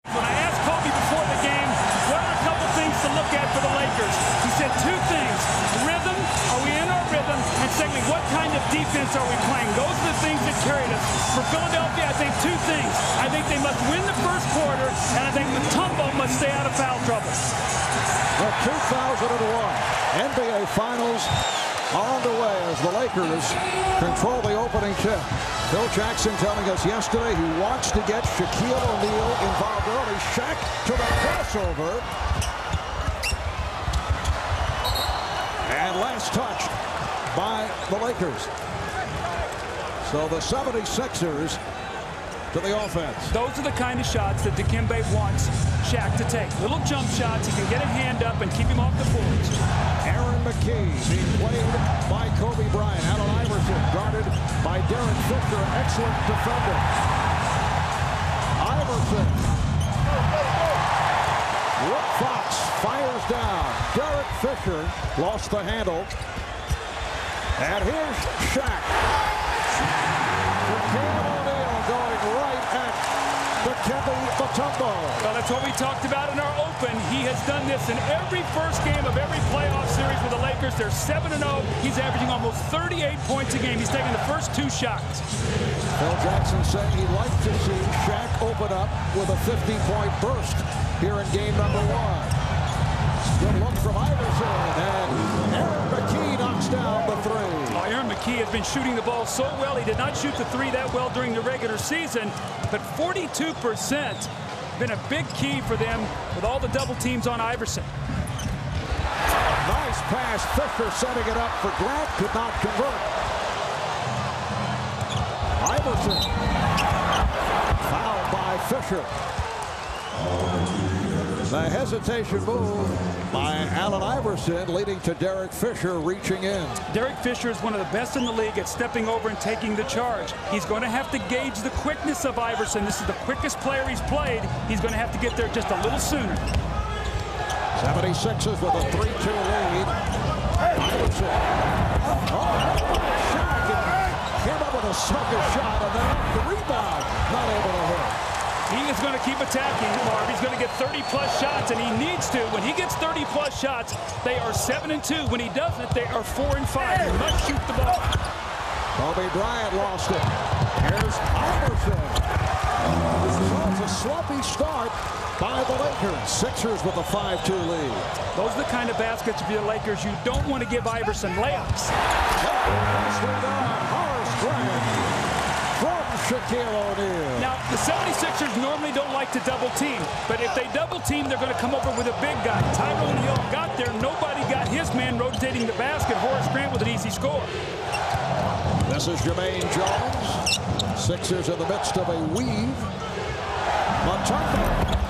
When I asked Kobe before the game, what are a couple things to look at for the Lakers? He said two things. Rhythm, are we in our rhythm? And secondly, what kind of defense are we playing? Those are the things that carried us. For Philadelphia, I think two things. I think they must win the first quarter, and I think Mutombo must stay out of foul trouble. The 2001 NBA Finals are underway as the Lakers control the opening tip. Phil Jackson telling us yesterday he wants to get Shaquille O'Neal involved early. Shaq to the crossover. And last touch by the Lakers. So the 76ers to the offense. Those are the kind of shots that Dikembe wants Shaq to take. Little jump shots. He can get a hand up and keep him off the boards. Aaron McKee being played by Kobe Bryant. Allen Iverson guarded by Derek Fisher. Excellent defender. Iverson. Rick Fox fires down. Derek Fisher lost the handle. And here's Shaq. Shaquille O'Neal going right at Mutombo. Well, that's what we talked about in our open. He has done this in every first game of every playoff series with the Lakers. They're 7-0. He's averaging almost 38 points a game. He's taking the first two shots. Phil Jackson saying he'd like to see Shaq open up with a 50-point burst here in game number 1. Good look from Iverson, and Aaron McKee knocks down the three. Oh, Aaron McKee has been shooting the ball so well. He did not shoot the three that well during the regular season, but 42% been a big key for them with all the double teams on Iverson. Nice pass. Fisher setting it up for Grant. Could not convert. Iverson. Fouled by Fisher. The hesitation move by Allen Iverson leading to Derek Fisher reaching in. Derek Fisher is one of the best in the league at stepping over and taking the charge. He's going to have to gauge the quickness of Iverson. This is the quickest player he's played. He's going to have to get there just a little sooner. 76ers with a 3-2 lead. Iverson. Shaq came up with a sucker shot, and then the rebound. Not able to hit. He is going to keep attacking, Marv. He's going to get 30-plus shots, and he needs to. When he gets 30-plus shots, they are 7-2. When he doesn't, they are 4-5. He must shoot the ball. Kobe Bryant lost it. Here's Iverson. So it's a sloppy start by the Lakers. Sixers with a 5-2 lead. Those are the kind of baskets for the Lakers you don't want to give Iverson layups. Horace Grant from Shaquille O'Neal. Now, the 76ers normally don't like to double team, but if they double team, they're going to come over with a big guy. Tyrone Hill got there. Nobody got his man rotating the basket. Horace Grant with an easy score. This is Jermaine Jones. Sixers in the midst of a weave. Mutombo.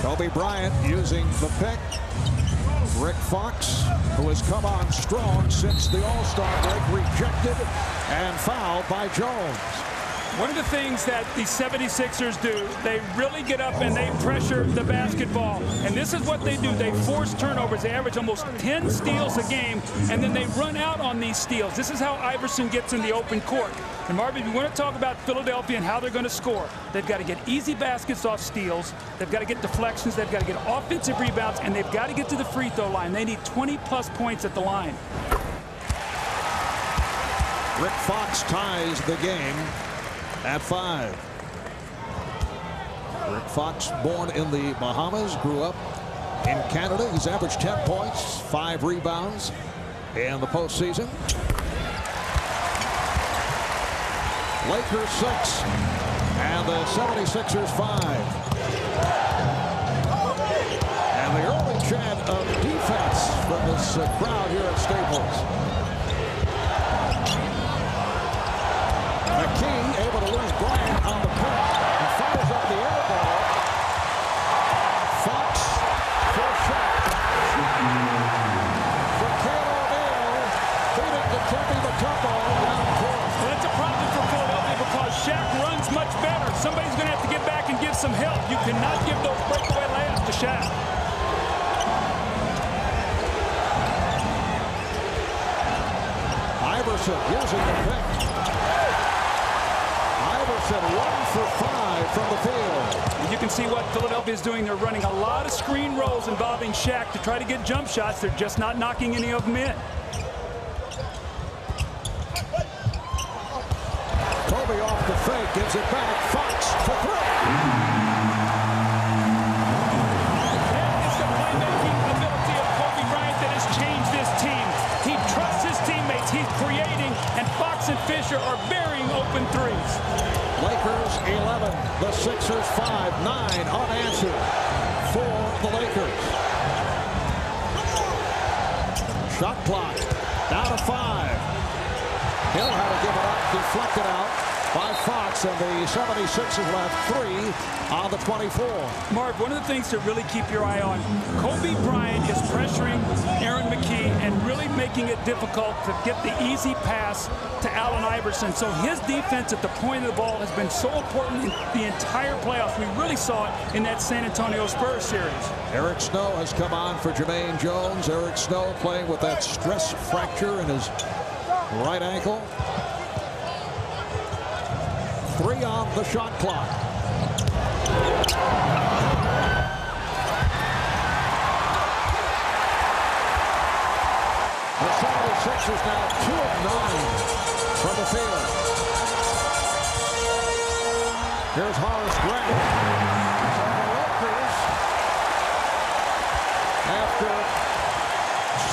Kobe Bryant using the pick. Rick Fox, who has come on strong since the All-Star break, rejected and fouled by Jones. One of the things that the 76ers do, they really get up and they pressure the basketball. And this is what they do. They force turnovers. They average almost 10 steals a game, and then they run out on these steals. This is how Iverson gets in the open court. And Marvin, if you want to talk about Philadelphia and how they're going to score, they've got to get easy baskets off steals. They've got to get deflections. They've got to get offensive rebounds, and they've got to get to the free throw line. They need 20-plus points at the line. Rick Fox ties the game at 5. Rick Fox, born in the Bahamas, grew up in Canada. He's averaged 10 points, 5 rebounds in the postseason. Lakers 6 and the 76ers 5. And the early chant of defense from this crowd here at Staples. McKee able to lose Bryant on the pick and fires up the air ball. Fox for Shaq. Shaquille O'Neal beating Dikembe Mutombo down court. Well, that's a problem for Philadelphia because Shaq runs much better. Somebody's going to have to get back and give some help. You cannot give those breakaway layups to Shaq. Iverson using the pick. Iverson 1 for 5 from the field. You can see what Philadelphia is doing. They're running a lot of screen rolls involving Shaq to try to get jump shots. They're just not knocking any of them in. Kobe off the fake, gives it back. Fox for 3. That is the playmaking ability of Kobe Bryant that has changed this team. He trusts his teammates. He's creating, and Fox and Fisher are burying open threes. Lakers 11, the Sixers 5, 9 unanswered for the Lakers. Shot clock down to 5. Hill had to give it up, deflected out by Fox, and the 76ers left 3 on the 24. Marv, one of the things to really keep your eye on, Kobe Bryant is pressuring Aaron McKie and really making it difficult to get the easy pass to Allen Iverson. So his defense at the point of the ball has been so important in the entire playoffs. We really saw it in that San Antonio Spurs series. Eric Snow has come on for Jermaine Jones. Eric Snow playing with that stress fracture in his right ankle. 3 on the shot clock. The 76ers now 2 of 9 from the field. Here's Horace Grant. So the Lakers, after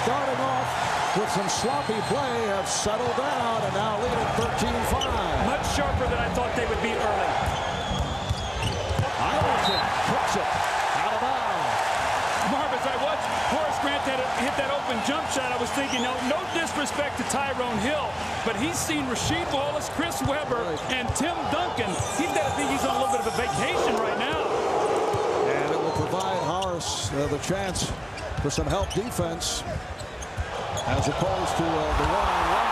starting off with some sloppy play, have settled down and now lead at 13-5. Much sharper than I thought they would be early. Iverson hooks it out of bounds. Marv, as I watched Horace Grant hit that open jump shot, I was thinking, no disrespect to Tyrone Hill, but he's seen Rasheed Wallace, Chris Webber, and Tim Duncan. He's got to think he's on a little bit of a vacation right now. And it will provide Horace the chance for some help defense, as opposed to the one-on-one.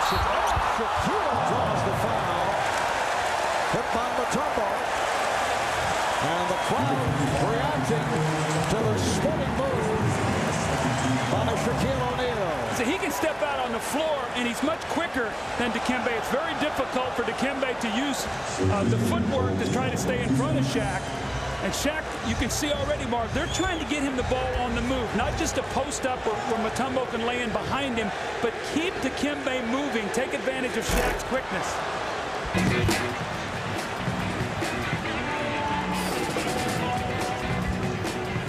Shaquille draws the foul. Hit by Mutombo. And the crowd reacting to the spinning move by Shaquille O'Neal. So he can step out on the floor, and he's much quicker than Dikembe. It's very difficult for Dikembe to use the footwork to try to stay in front of Shaq. And Shaq, you can see already, Mark, they're trying to get him the ball on the move, not just a post up where Mutombo can lay in behind him, but keep Dikembe moving, take advantage of Shaq's quickness.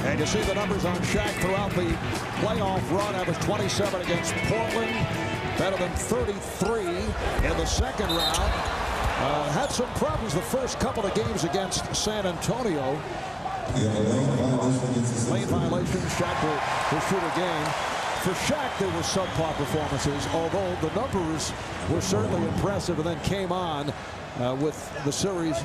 And you see the numbers on Shaq throughout the playoff run. Averaged 27 against Portland, better than 33 in the second round. Had some problems the first couple of games against San Antonio. Lane violation. Shaq will shoot again. For Shaq, there were subpar performances, although the numbers were certainly impressive, and then came on with the series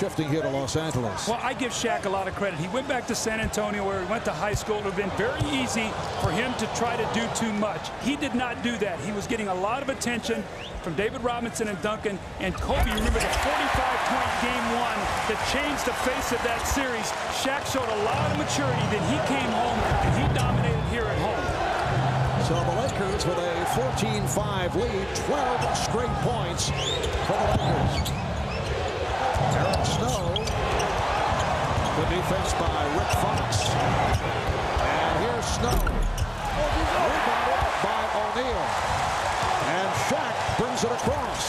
shifting here to Los Angeles. Well, I give Shaq a lot of credit. He went back to San Antonio, where he went to high school. It would have been very easy for him to try to do too much. He did not do that. He was getting a lot of attention from David Robinson and Duncan. And Kobe, remember the 45-point game one that changed the face of that series. Shaq showed a lot of maturity. Then he came home, and he dominated here at home. So the Lakers with a 14-5 lead, 12 straight points for the Lakers. Eric Snow, good defense by Rick Fox. And here's Snow. Rebounded by O'Neal. And Shaq brings it across.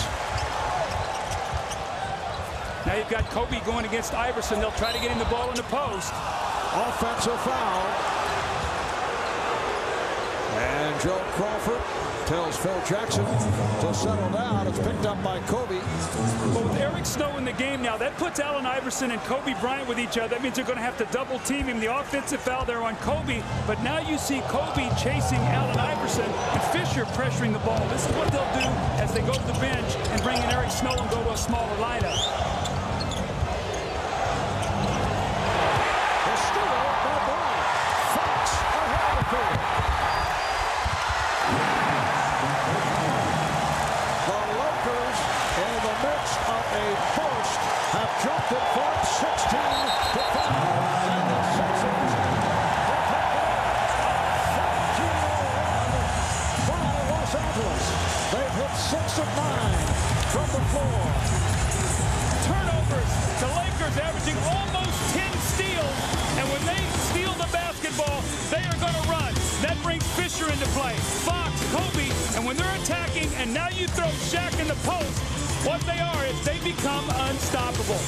Now you've got Kobe going against Iverson. They'll try to get him the ball in the post. Offensive foul. And Joe Crawford tells Phil Jackson to settle down. It's picked up by Kobe. But with Eric Snow in the game now, that puts Allen Iverson and Kobe Bryant with each other. That means they're going to have to double team him. The offensive foul there on Kobe. But now you see Kobe chasing Allen Iverson and Fisher pressuring the ball. This is what they'll do as they go to the bench and bring in Eric Snow and go to a smaller lineup. The steal by Bryant. Fox ahead of the field. In the midst of a burst, have jumped it from 16 to 5. And the Sixers have taken 17-1 by Los Angeles. They've hit 6 of 9 from the floor. Turnovers. The Lakers averaging almost 10 steals. And when they steal the basketball, they are going to run. That brings Fisher into play. Fox, Kobe, and when they're attacking, and now you throw Shaq in the post, what they are is they become unstoppable.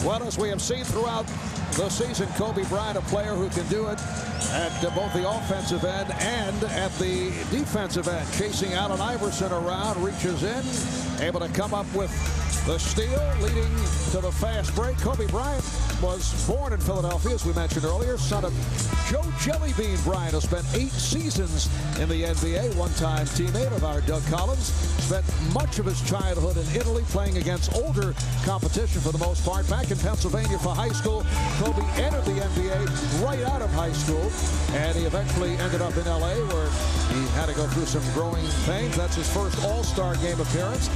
Well, as we have seen throughout the season, Kobe Bryant, a player who can do it at both the offensive end and at the defensive end. Chasing Allen Iverson around, reaches in, able to come up with the steal, leading to the fast break. Kobe Bryant was born in Philadelphia, as we mentioned earlier, son of Joe Jellybean Bryant, who spent 8 seasons in the NBA, one-time teammate of our Doug Collins. Spent much of his childhood in Italy, playing against older competition for the most part. Back in Pennsylvania for high school, Kobe entered the NBA right out of high school, and he eventually ended up in LA, where he had to go through some growing pains. That's his first All-Star game appearance.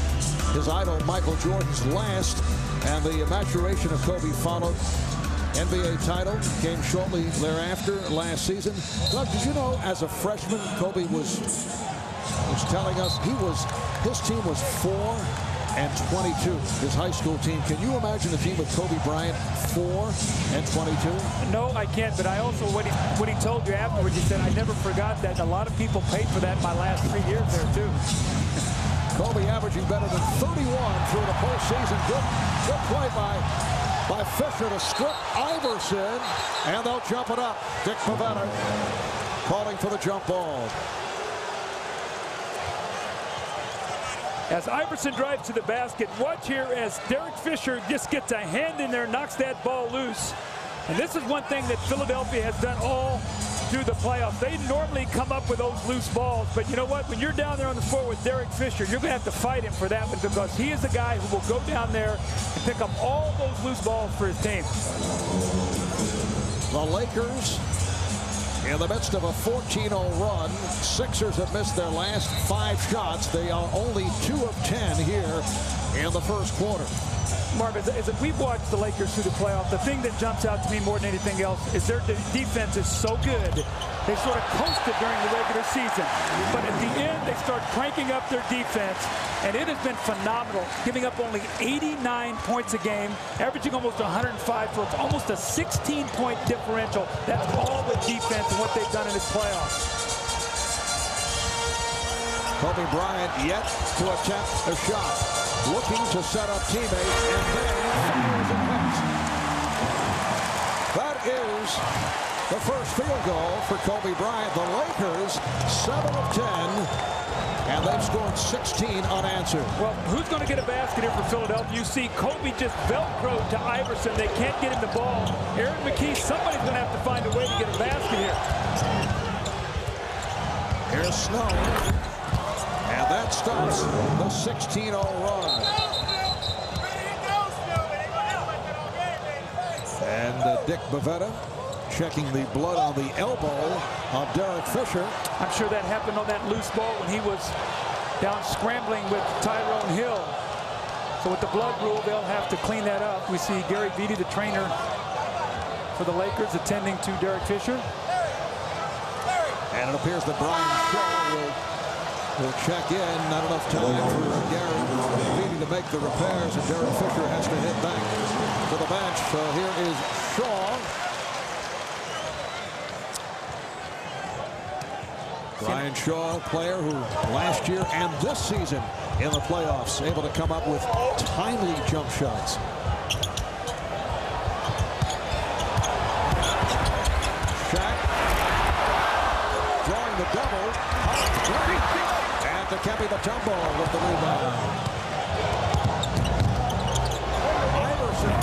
His idol, Michael Jordan's last, and the maturation of Kobe followed. NBA title came shortly thereafter last season. Doug, did you know as a freshman, Kobe was telling us his team was 4-22, his high school team. Can you imagine a team with Kobe Bryant 4-22? No, I can't. But I also, when he told you afterwards, he said, I never forgot that. A lot of people paid for that my last 3 years there too. Kobe averaging better than 31 through the postseason. Good play by Fisher to strip Iverson, and they'll jump it up. Dick Pavetta calling for the jump ball. As Iverson drives to the basket, watch here as Derek Fisher just gets a hand in there, knocks that ball loose. And this is one thing that Philadelphia has done all through the playoffs. They normally come up with those loose balls, but you know what? When you're down there on the floor with Derek Fisher, you're going to have to fight him for that one, because he is a guy who will go down there and pick up all those loose balls for his team. The Lakers in the midst of a 14-0 run. Sixers have missed their last 5 shots. They are only 2 of 10 here in the first quarter. Mark, as we've watched the Lakers through the playoffs, the thing that jumps out to me more than anything else is their defense is so good. They sort of coasted during the regular season, but at the end, they start cranking up their defense, and it has been phenomenal, giving up only 89 points a game, averaging almost 105, so it's almost a 16-point differential. That's all the defense and what they've done in this playoffs. Kobe Bryant yet to attempt a shot, looking to set up teammates, and then fires and hits. That is the first field goal for Kobe Bryant. The Lakers 7 of 10, and they've scored 16 unanswered. Well, who's going to get a basket here for Philadelphia? You see Kobe just Velcroed to Iverson. They can't get him the ball. Aaron McKee, somebody's going to have to find a way to get a basket here. Here's Snow. And that starts the 16-0 run. And Dick Pavetta checking the blood on the elbow of Derek Fisher. I'm sure that happened on that loose ball when he was down scrambling with Tyrone Hill. So with the blood rule, they'll have to clean that up. We see Gary Vitti, the trainer for the Lakers, attending to Derek Fisher. And it appears that Brian Shaw will check in. Not enough time for Gary Vitti to make the repairs, and Derek Fisher has to head back to the bench. So here is Shaw. Brian Shaw, player who last year and this season in the playoffs able to come up with timely jump shots. Shaq drawing the double. And Dikembe Mutombo with the rebound. Iverson.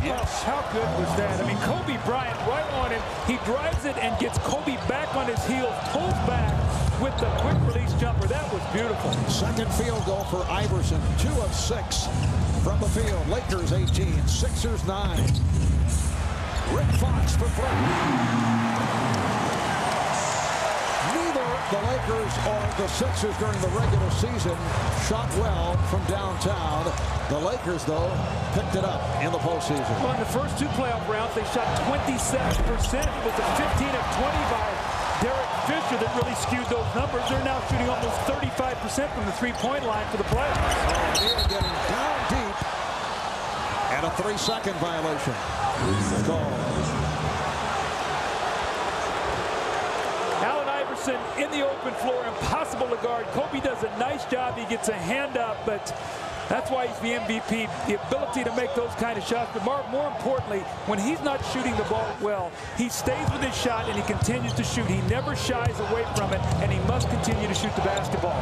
Yes, how good was that? I mean, Kobe Bryant right on him. He drives it and gets Kobe back on his heels, pulls back with the quick release jumper. That was beautiful. Second field goal for Iverson. 2 of 6 from the field. Lakers 18, Sixers 9. Rick Fox for 3. Neither the Lakers or the Sixers during the regular season shot well from downtown. The Lakers, though, picked it up in the postseason. Well, in the first 2 playoff rounds, they shot 27%. It was a 15 of 20 by Derek Fisher that really skewed those numbers. They're now shooting almost 35% from the three-point line for the playoffs. O'Neal getting down deep. And a 3-second violation. Allen Iverson in the open floor, impossible to guard. Kobe does a nice job. He gets a hand up, but that's why he's the MVP, the ability to make those kind of shots. But more importantly, when he's not shooting the ball well, he stays with his shot and he continues to shoot. He never shies away from it, and he must continue to shoot the basketball.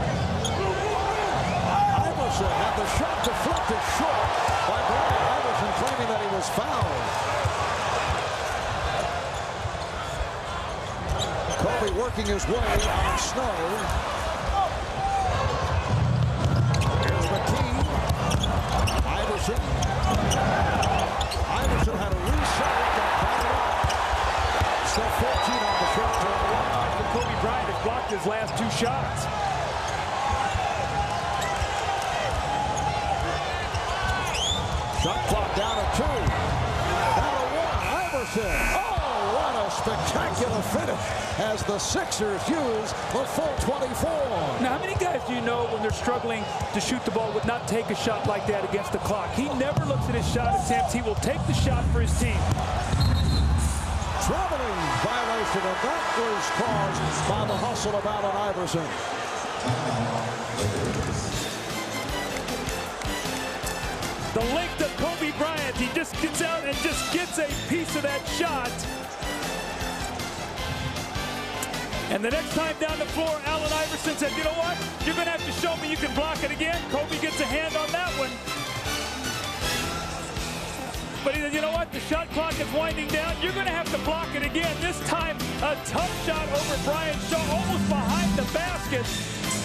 Iverson had the shot deflected short by Brian Iverson, claiming that he was fouled. Kobe working his way on Snow. Here's McKee. Iverson. Iverson had a reset. Still 14 on the shot clock. Kobe Bryant has blocked his last 2 shots. Shot clock down to 2. Down to 1. Iverson. Oh, what a spectacular finish as the Sixers use the full 24. Now, how many guys do you know when they're struggling to shoot the ball would not take a shot like that against the clock? He never looks at his shot attempts. He will take the shot for his team. Traveling violation, and that was caused by the hustle of Allen Iverson. The length of Kobe Bryant. He just gets out and just gets a piece of that shot. And the next time down the floor, Allen Iverson said, you know what? You're going to have to show me you can block it again. Kobe gets a hand on that one. But he said, you know what? The shot clock is winding down. You're going to have to block it again. This time, a tough shot over Bryant's shot, almost behind the basket.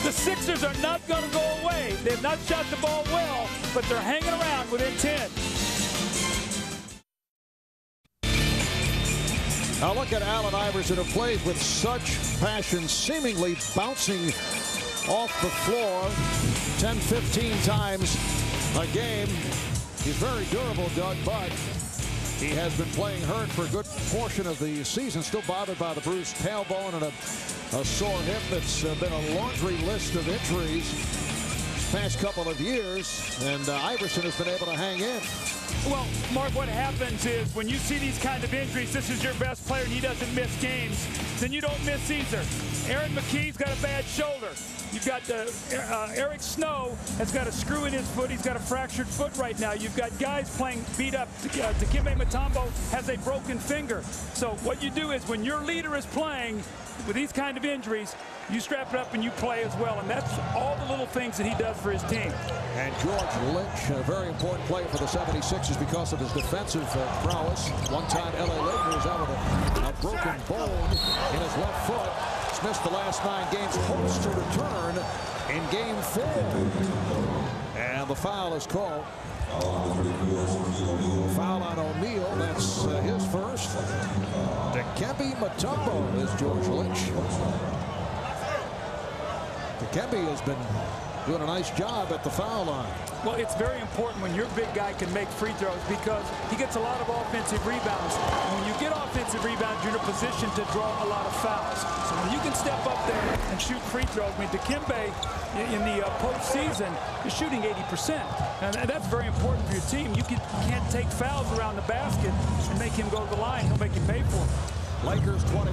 The Sixers are not going to go away. They've not shot the ball well, but they're hanging around within 10. Now look at Allen Iverson, who plays with such passion, seemingly bouncing off the floor 10, 15 times a game. He's very durable, Doug, but he has been playing hurt for a good portion of the season, still bothered by the bruised tailbone and a sore hip. That's been a laundry list of injuries this past couple of years, and Iverson has been able to hang in. Well, Mark, what happens is when you see these kind of injuries, this is your best player and he doesn't miss games, then you don't miss either. Aaron McKee's got a bad shoulder. You've got Eric Snow has got a screw in his foot. He's got a fractured foot right now. You've got guys playing beat up. Dikembe Mutombo has a broken finger. So what you do is when your leader is playing with these kind of injuries, you strap it up and you play as well. And that's all the little things that he does for his team. And George Lynch, a very important player for the 76ers because of his defensive prowess. One-time LA Lakers out with a broken bone in his left foot. He's missed the last 9 games, hopes to return in game 4. And the foul is called. Foul on O'Neal. That's his first. Dikembe Mutombo is George Lynch. Dikembe has been doing a nice job at the foul line. Well, it's very important when your big guy can make free throws because he gets a lot of offensive rebounds. And when you get offensive rebounds, you're in a position to draw a lot of fouls. So when you can step up there and shoot free throws, I mean, Dikembe in the postseason is shooting 80%. And that's very important for your team. You can't take fouls around the basket and make him go to the line. He'll make you pay for it. Lakers 21.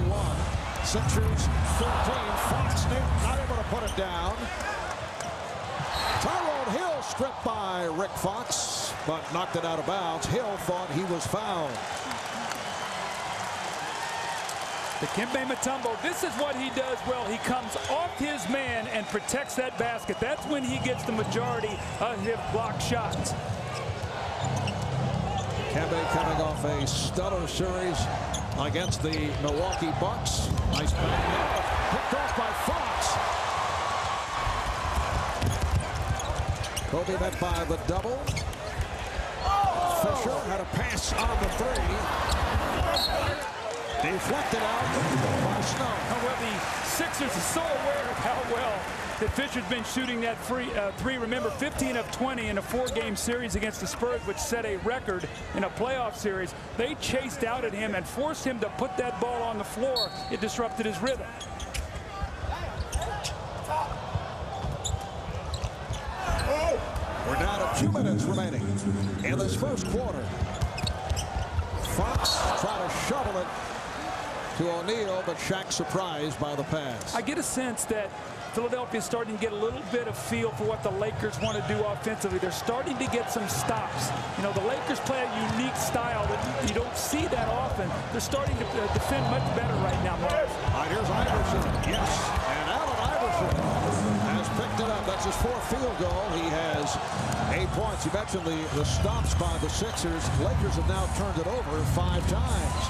Sixers 13. Fox not able to put it down. Tyrone Hill stripped by Rick Fox, but knocked it out of bounds. Hill thought he was fouled. Dikembe Mutombo, this is what he does well. He comes off his man and protects that basket. That's when he gets the majority of his block shots. Dikembe coming off a stellar series against the Milwaukee Bucks. Nice back. Picked off by Fox. Kobe met by the double. Fisher had a pass on the 3. Deflected out by Snow. Well, the Sixers are so aware of how well that Fisher's been shooting that three. Remember, 15 of 20 in a 4-game series against the Spurs, which set a record in a playoff series. They chased out at him and forced him to put that ball on the floor. It disrupted his rhythm. 2 minutes remaining in this first quarter. Fox trying to shovel it to O'Neal, but Shaq surprised by the pass. I get a sense that Philadelphia is starting to get a little bit of feel for what the Lakers want to do offensively. They're starting to get some stops. You know, the Lakers play a unique style that you don't see that often. They're starting to defend much better right now, Marv. Here's Iverson. Yes. And Allen Iverson has picked it up. That's his 4th field goal. He has 8 points. You mentioned the stops by the Sixers. Lakers have now turned it over 5 times.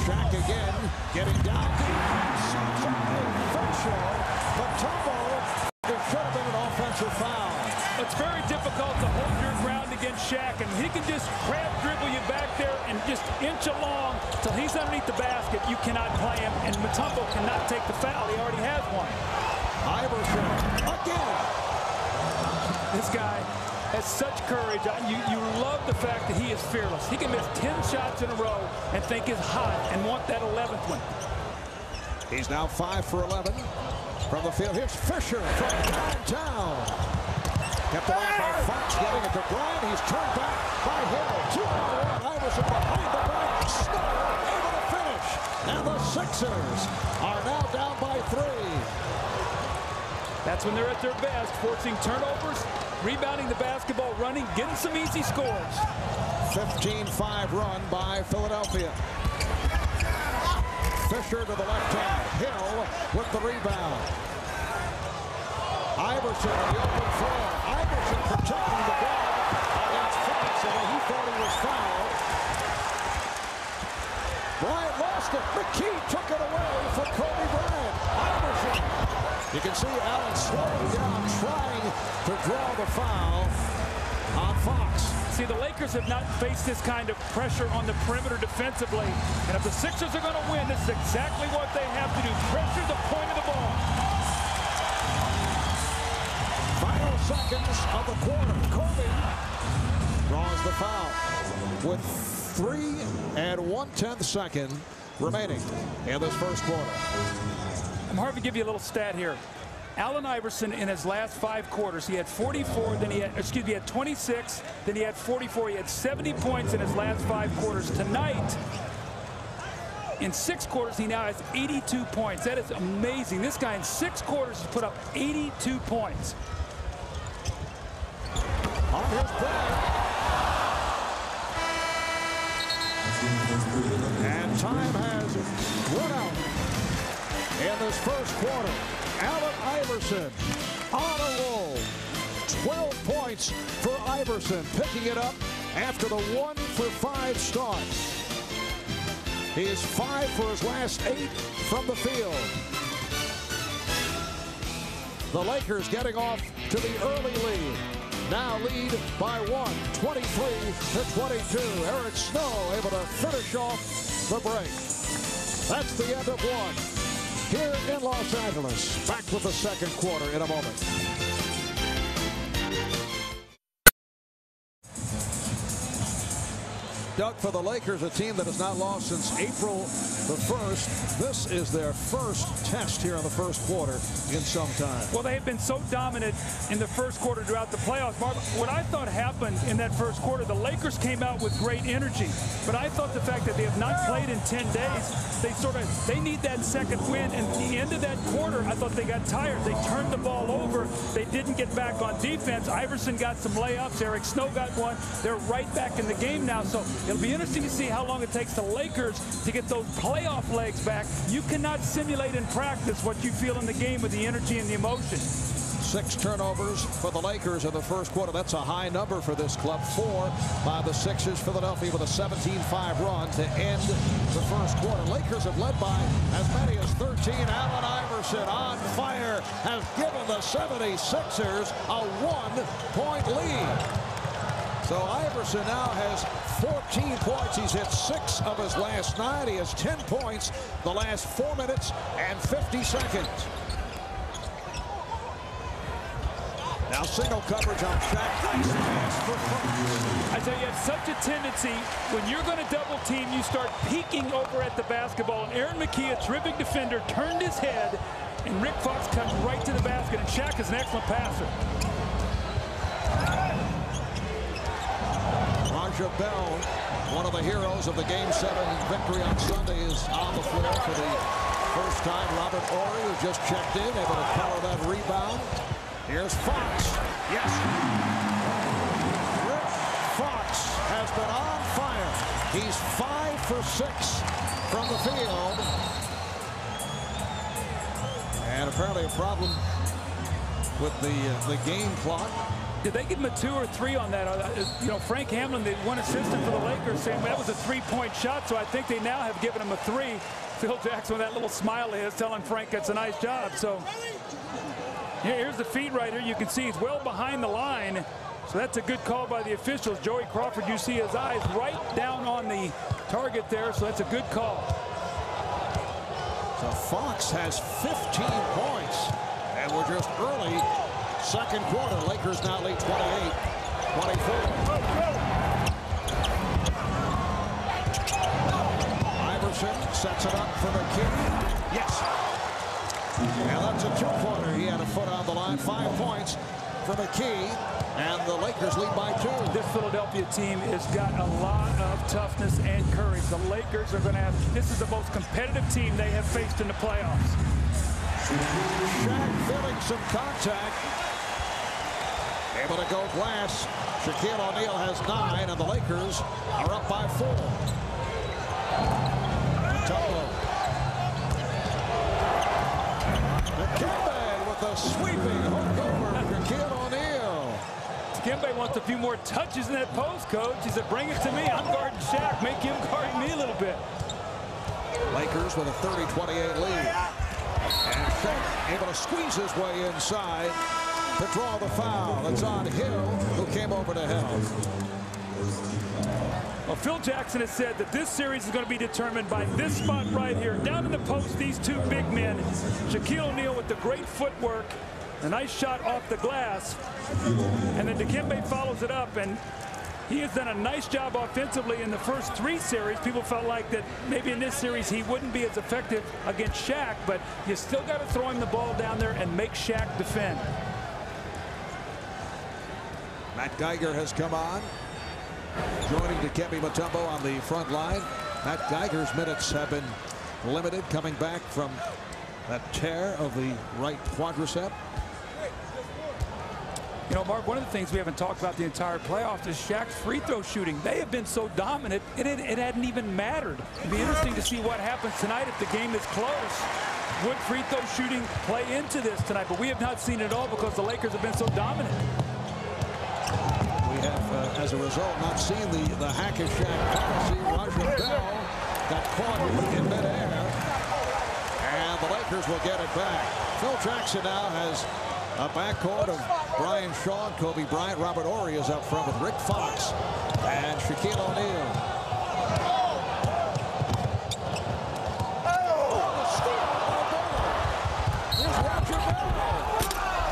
Shaq again getting down deep. There should have been an offensive foul. It's very difficult to hold your ground against Shaq, and he can just crab dribble you back there and just inch along till he's underneath the basket. You cannot play him, and Mutombo cannot take the foul. He already has one. Iverson again. This guy has such courage. You love the fact that he is fearless. He can miss 10 shots in a row and think it's hot and want that 11th one. He's now 5 for 11 from the field. Here's Fisher from downtown. Kept it on by Fox, getting it to Bryant. He's turned back by Hill. 2-on-1. Iverson behind the back. Snow able to finish. And the Sixers are now down by 3. That's when they're at their best, forcing turnovers, rebounding the basketball, running, getting some easy scores. 15-5 run by Philadelphia. Fisher to the left hand. Hill with the rebound. Iverson on the open floor. Iverson protecting the ball against Fox, and he thought he was fouled. Bryant lost it. McKee took it away for Kobe Bryant. Iverson. You can see Allen slowing down, trying to draw the foul on Fox. See, the Lakers have not faced this kind of pressure on the perimeter defensively. And if the Sixers are going to win, this is exactly what they have to do. Pressure the point of the ball. Final seconds of the quarter. Kobe draws the foul with 3 1/10 second remaining in this first quarter. I'm hard to give you a little stat here. Allen Iverson in his last 5 quarters, he had 44, then he had 26, then he had 44. He had 70 points in his last 5 quarters. Tonight, in 6 quarters, he now has 82 points. That is amazing. This guy in 6 quarters has put up 82 points. On his play. And time has run out in this first quarter. Allen Iverson on a roll. 12 points for Iverson, picking it up after the 1-for-5 start. He is 5 for his last 8 from the field. The Lakers getting off to the early lead. Now lead by 1, 23-22. Eric Snow able to finish off the break. That's the end of 1. Here in Los Angeles. Back with the second quarter in a moment. Doug, for the Lakers, a team that has not lost since April the 1st. This is their first test here in the first quarter in some time. Well, they have been so dominant in the first quarter throughout the playoffs. Mark, what I thought happened in that first quarter, the Lakers came out with great energy. But I thought the fact that they have not played in 10 days, they need that second win. And at the end of that quarter, I thought they got tired. They turned the ball over. They didn't get back on defense. Iverson got some layups. Eric Snow got one. They're right back in the game now. So it'll be interesting to see how long it takes the Lakers to get those playoff legs back. You cannot simulate in practice what you feel in the game with the energy and the emotion. 6 turnovers for the Lakers in the first quarter. That's a high number for this club. 4 by the Sixers. Philadelphia with a 17-5 run to end the first quarter. Lakers have led by as many as 13. Allen Iverson on fire has given the 76ers a 1-point lead. So Iverson now has 14 points. He's hit 6 of his last 9. He has 10 points the last 4 minutes and 50 seconds. Now single coverage on Shaq. I tell you, it's such a tendency when you're going to double team, you start peeking over at the basketball. And Aaron McKee, a terrific defender, turned his head, and Rick Fox cut right to the basket. And Shaq is an excellent passer. Roger Bell, one of the heroes of the Game 7 victory on Sunday, is on the floor for the first time. Robert Horry, who just checked in, able to power that rebound. Here's Fox. Yes. Rick Fox has been on fire. He's 5 for 6 from the field. And apparently a problem with the game clock. Did they give him a 2 or 3 on that? You know, Frank Hamlin, the one assistant for the Lakers, saying that was a 3-point shot, so I think they now have given him a 3. Phil Jackson with that little smile of his telling Frank it's a nice job. So here's the feed right here. You can see he's well behind the line. So that's a good call by the officials. Joey Crawford, you see his eyes right down on the target there, so that's a good call. So Fox has 15 points, and we're just early second quarter. Lakers now lead 28-24. Iverson sets it up for McKee. Yes. And that's a two-pointer. He had a foot on the line. 5 points for McKee, and the Lakers lead by 2. This Philadelphia team has got a lot of toughness and courage. The Lakers are going to have, this is the most competitive team they have faced in the playoffs. Shaq feeling some contact. Able to go glass. Shaquille O'Neal has 9, and the Lakers are up by 4. Dikembe with a sweeping hook over Shaquille O'Neal. Dikembe wants a few more touches in that post, coach. He said, bring it to me. I'm guarding Shaq. Make him guard me a little bit. Lakers with a 30-28 lead. And Shaq able to squeeze his way inside to draw the foul. It's on Hill, who came over to help. Well, Phil Jackson has said that this series is going to be determined by this spot right here. Down in the post, these two big men. Shaquille O'Neal with the great footwork. A nice shot off the glass. And then Dikembe follows it up, and he has done a nice job offensively in the first 3 series. People felt like that maybe in this series he wouldn't be as effective against Shaq, but you still got to throw him the ball down there and make Shaq defend. Matt Geiger has come on, joining Dikembe Mutombo on the front line. Matt Geiger's minutes have been limited, coming back from that tear of the right quadricep. You know, Mark, one of the things we haven't talked about the entire playoffs is Shaq's free throw shooting. They have been so dominant, it hadn't even mattered. It'd be interesting to see what happens tonight if the game is close. Would free throw shooting play into this tonight? But we have not seen it all because the Lakers have been so dominant. We have, as a result, not seen the hack of Shaq policy. Roger Bell got caught in midair, and the Lakers will get it back. Phil Jackson now has a backcourt of Brian Shaw, Kobe Bryant. Robert Horry is up front with Rick Fox and Shaquille O'Neal. Here's Roger Bell.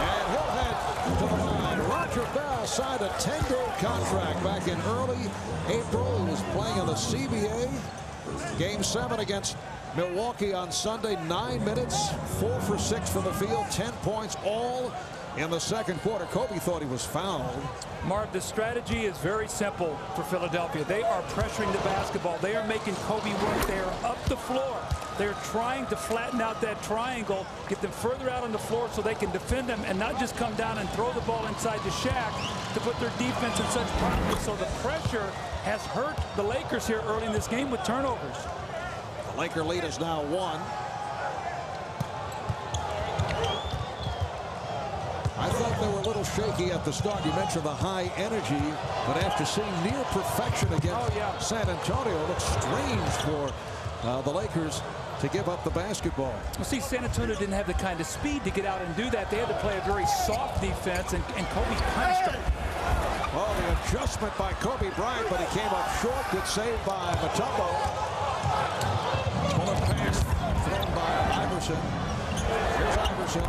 And he'll head to the line. Roger Bell signed a 10-day contract back in early April. He was playing in the CBA. Game 7 against Milwaukee on Sunday. 9 minutes, 4 for 6 from the field, 10 points, all in the second quarter. Kobe thought he was fouled. Mark, the strategy is very simple for Philadelphia. They are pressuring the basketball. They are making Kobe work. They are up the floor. They're trying to flatten out that triangle, get them further out on the floor so they can defend them and not just come down and throw the ball inside to Shaq to put their defense in such problems. So the pressure has hurt the Lakers here early in this game with turnovers. The Laker lead is now 1. I thought they were a little shaky at the start. You mentioned the high energy, but after seeing near perfection against San Antonio, it looks strange for the Lakers to give up the basketball. Well, see, San Antonio didn't have the kind of speed to get out and do that. They had to play a very soft defense, and Kobe punished them. Well, the adjustment by Kobe Bryant, but he came up short. Good save by Mutombo. Pull pass thrown by Iverson. Here's Iverson.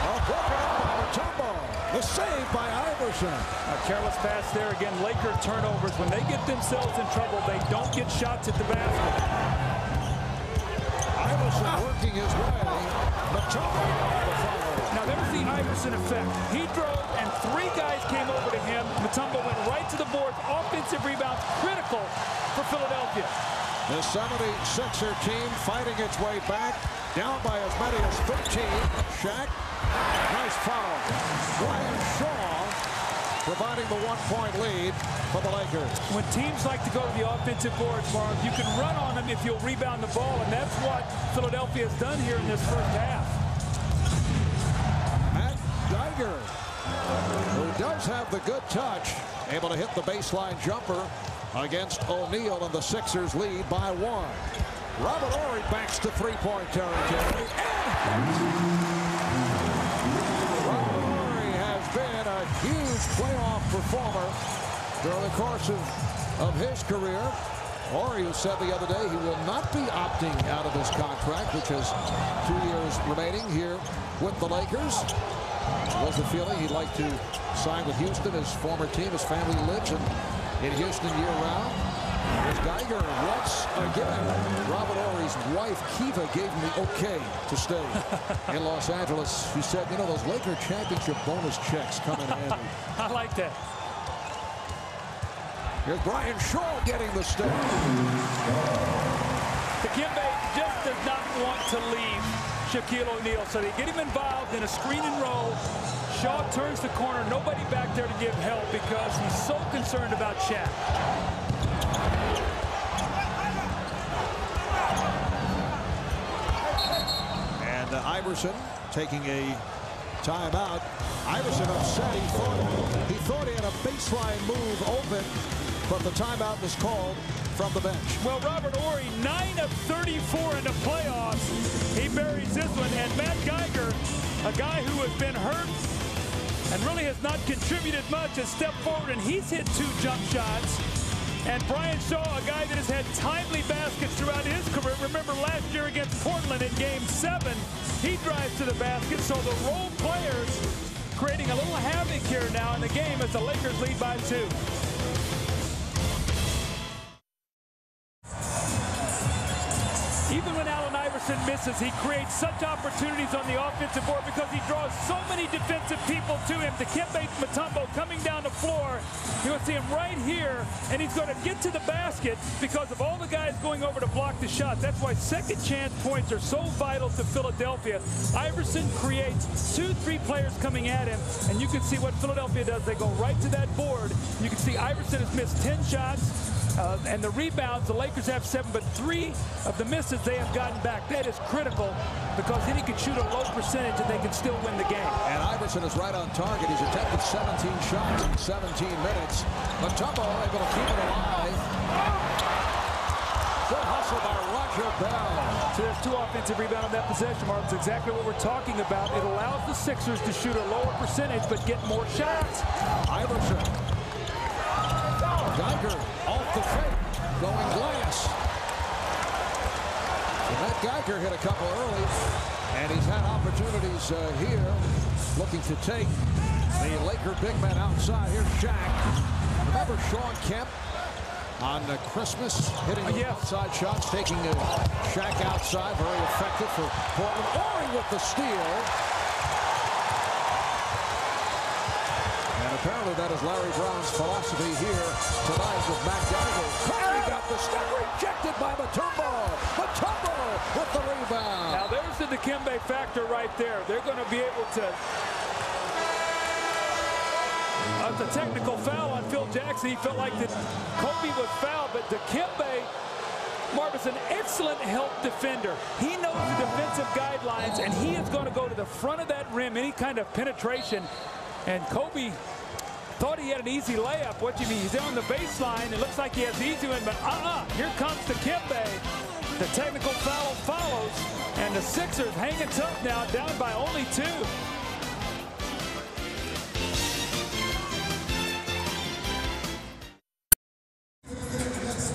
Broken up by Mutombo. The save by Iverson. A careless pass there again. Laker turnovers. When they get themselves in trouble, they don't get shots at the basket. Iverson working his way. Mutombo the follow. Now there's the Iverson effect. He drove and 3 guys came over to him. Mutombo went right to the board. Offensive rebound critical for Philadelphia. The 76er team fighting its way back, down by as many as 13. Shaq, nice foul. Brian Shaw providing the 1-point lead for the Lakers. When teams like to go to the offensive boards, Mark, you can run on them if you'll rebound the ball, and that's what Philadelphia has done here in this first half. Matt Geiger, who does have the good touch, able to hit the baseline jumper against O'Neal, and the Sixers lead by 1. Robert Horry backs to 3-point territory. Robert Horry has been a huge playoff performer during the course of his career. Horry, who said the other day he will not be opting out of his contract, which has 2 years remaining here with the Lakers. It was the feeling he'd like to sign with Houston, his former team. His family lives in Houston year-round. As Geiger once again, Robert Horry's wife Kiva gave him the okay to stay in Los Angeles. She said, you know, those Laker championship bonus checks come in handy. I like that. Here's Brian Shaw getting the stay. Dikembe just does not want to leave Shaquille O'Neal, so they get him involved in a screen and roll. Shaw turns the corner, nobody back there to give help because he's so concerned about Shaq. And Iverson taking a timeout. Iverson upset. He thought he had a baseline move open, but the timeout was called from the bench. Well, Robert Horry, 9 of 34 in the playoffs. He buries this one, and Matt Geiger, a guy who has been hurt and really has not contributed much, has stepped forward, and he's hit 2 jump shots. And Brian Shaw, a guy that has had timely baskets throughout his career. Remember last year against Portland in Game 7, he drives to the basket. So the role players creating a little havoc here now in the game as the Lakers lead by 2. Even when Allen Iverson misses, he creates such opportunities on the offensive board because he draws so many defensive people to him. Dikembe Mutombo coming down the floor. You're going to see him right here, and he's going to get to the basket because of all the guys going over to block the shot. That's why second chance points are so vital to Philadelphia. Iverson creates 2-3 players coming at him, and you can see what Philadelphia does. They go right to that board. You can see Iverson has missed 10 shots. And the rebounds, the Lakers have 7, but 3 of the misses they have gotten back. That is critical because then he can shoot a low percentage and they can still win the game. And Iverson is right on target. He's attempted 17 shots in 17 minutes. Mutombo able to keep it alive. Good hustle by Roger Bell. So there's 2 offensive rebounds on that possession, Mark. It's exactly what we're talking about. It allows the Sixers to shoot a lower percentage but get more shots. Iverson. Geiger off the fake, going glass. So Matt Geiger hit a couple early, and he's had opportunities here, looking to take the Laker big man outside. Here's Shaq. Remember Sean Kemp on Christmas hitting the outside shots, taking Shaq outside, very effective for Portland. Horry with the steal. Apparently that is Larry Brown's philosophy here tonight with Matt Geiger. Curry got the step rejected by Mutombo. Mutombo with the rebound. Now there's the Dikembe factor right there. They're going to be able to. The technical foul on Phil Jackson. He felt like that Kobe was fouled, but Dikembe, Marv, is an excellent help defender. He knows the defensive guidelines, and he is going to go to the front of that rim, any kind of penetration. And Kobe thought he had an easy layup. What do you mean? He's there on the baseline. It looks like he has the easy one, but here comes Dikembe. The technical foul follows, and the Sixers hanging tough now, down by only 2.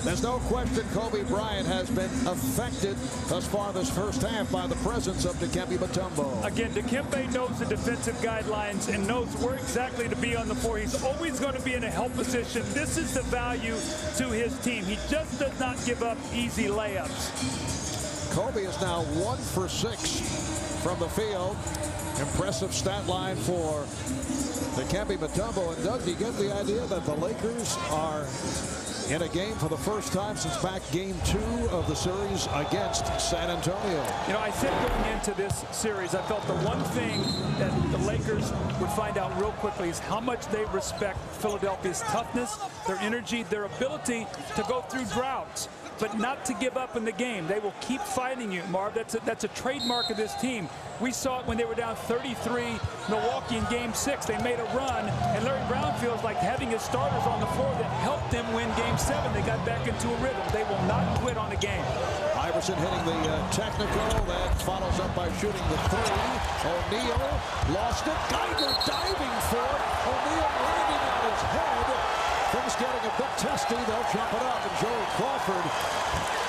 There's no question Kobe Bryant has been affected thus far this first half by the presence of Dikembe Mutombo. Again, Dikembe knows the defensive guidelines and knows where exactly to be on the floor. He's always going to be in a help position. This is the value to his team. He just does not give up easy layups. Kobe is now 1 for 6 from the field. Impressive stat line for Dikembe Mutombo. And Doug, do you get the idea that the Lakers are in a game for the first time since back game 2 of the series against San Antonio? You know, I said going into this series, I felt the one thing that the Lakers would find out real quickly is how much they respect Philadelphia's toughness, their energy, their ability to go through droughts, but not to give up in the game. They will keep fighting you, Marv. That's a trademark of this team. We saw it when they were down 33 Milwaukee in game 6. They made a run, and Larry Brown feels like having his starters on the floor that helped them win game 7. They got back into a rhythm. They will not quit on the game. Iverson hitting the technical, that follows up by shooting the 3. O'Neal lost it. Geiger diving for it. O'Neal landing on his head. Things getting a bit testy. They'll jump it up, and Joey Crawford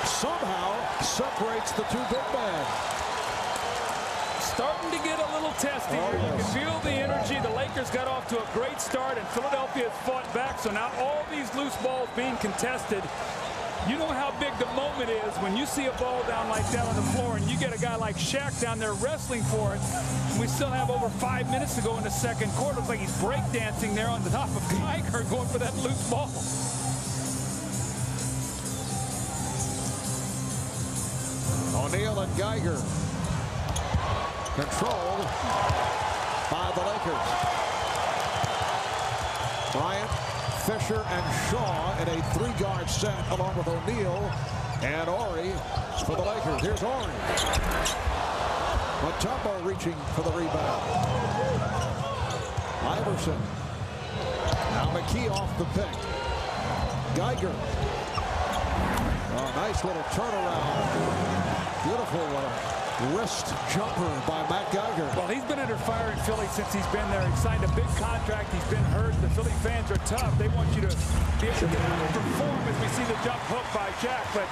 somehow separates the two big men. Starting to get a little testy here. You can feel the energy. The Lakers got off to a great start, and Philadelphia has fought back. So now all these loose balls being contested. You know how big the moment is when you see a ball down like that on the floor, and you get a guy like Shaq down there wrestling for it. We still have over 5 minutes to go in the second quarter. Looks like he's breakdancing there on the top of Geiger, going for that loose ball. O'Neal and Geiger controlled by the Lakers. Bryant, Fisher, and Shaw in a 3-guard set along with O'Neal and Ori for the Lakers. Here's Ori. Mutombo reaching for the rebound. Iverson. Now McKee off the pick. Geiger. Oh, nice little turnaround. Beautiful wrist jumper by Matt Geiger. Well, he's been under fire in Philly since he's been there. He signed a big contract. He's been hurt. The Philly fans are tough. They want you to be able to get out and perform as we see the jump hook by Shaq. But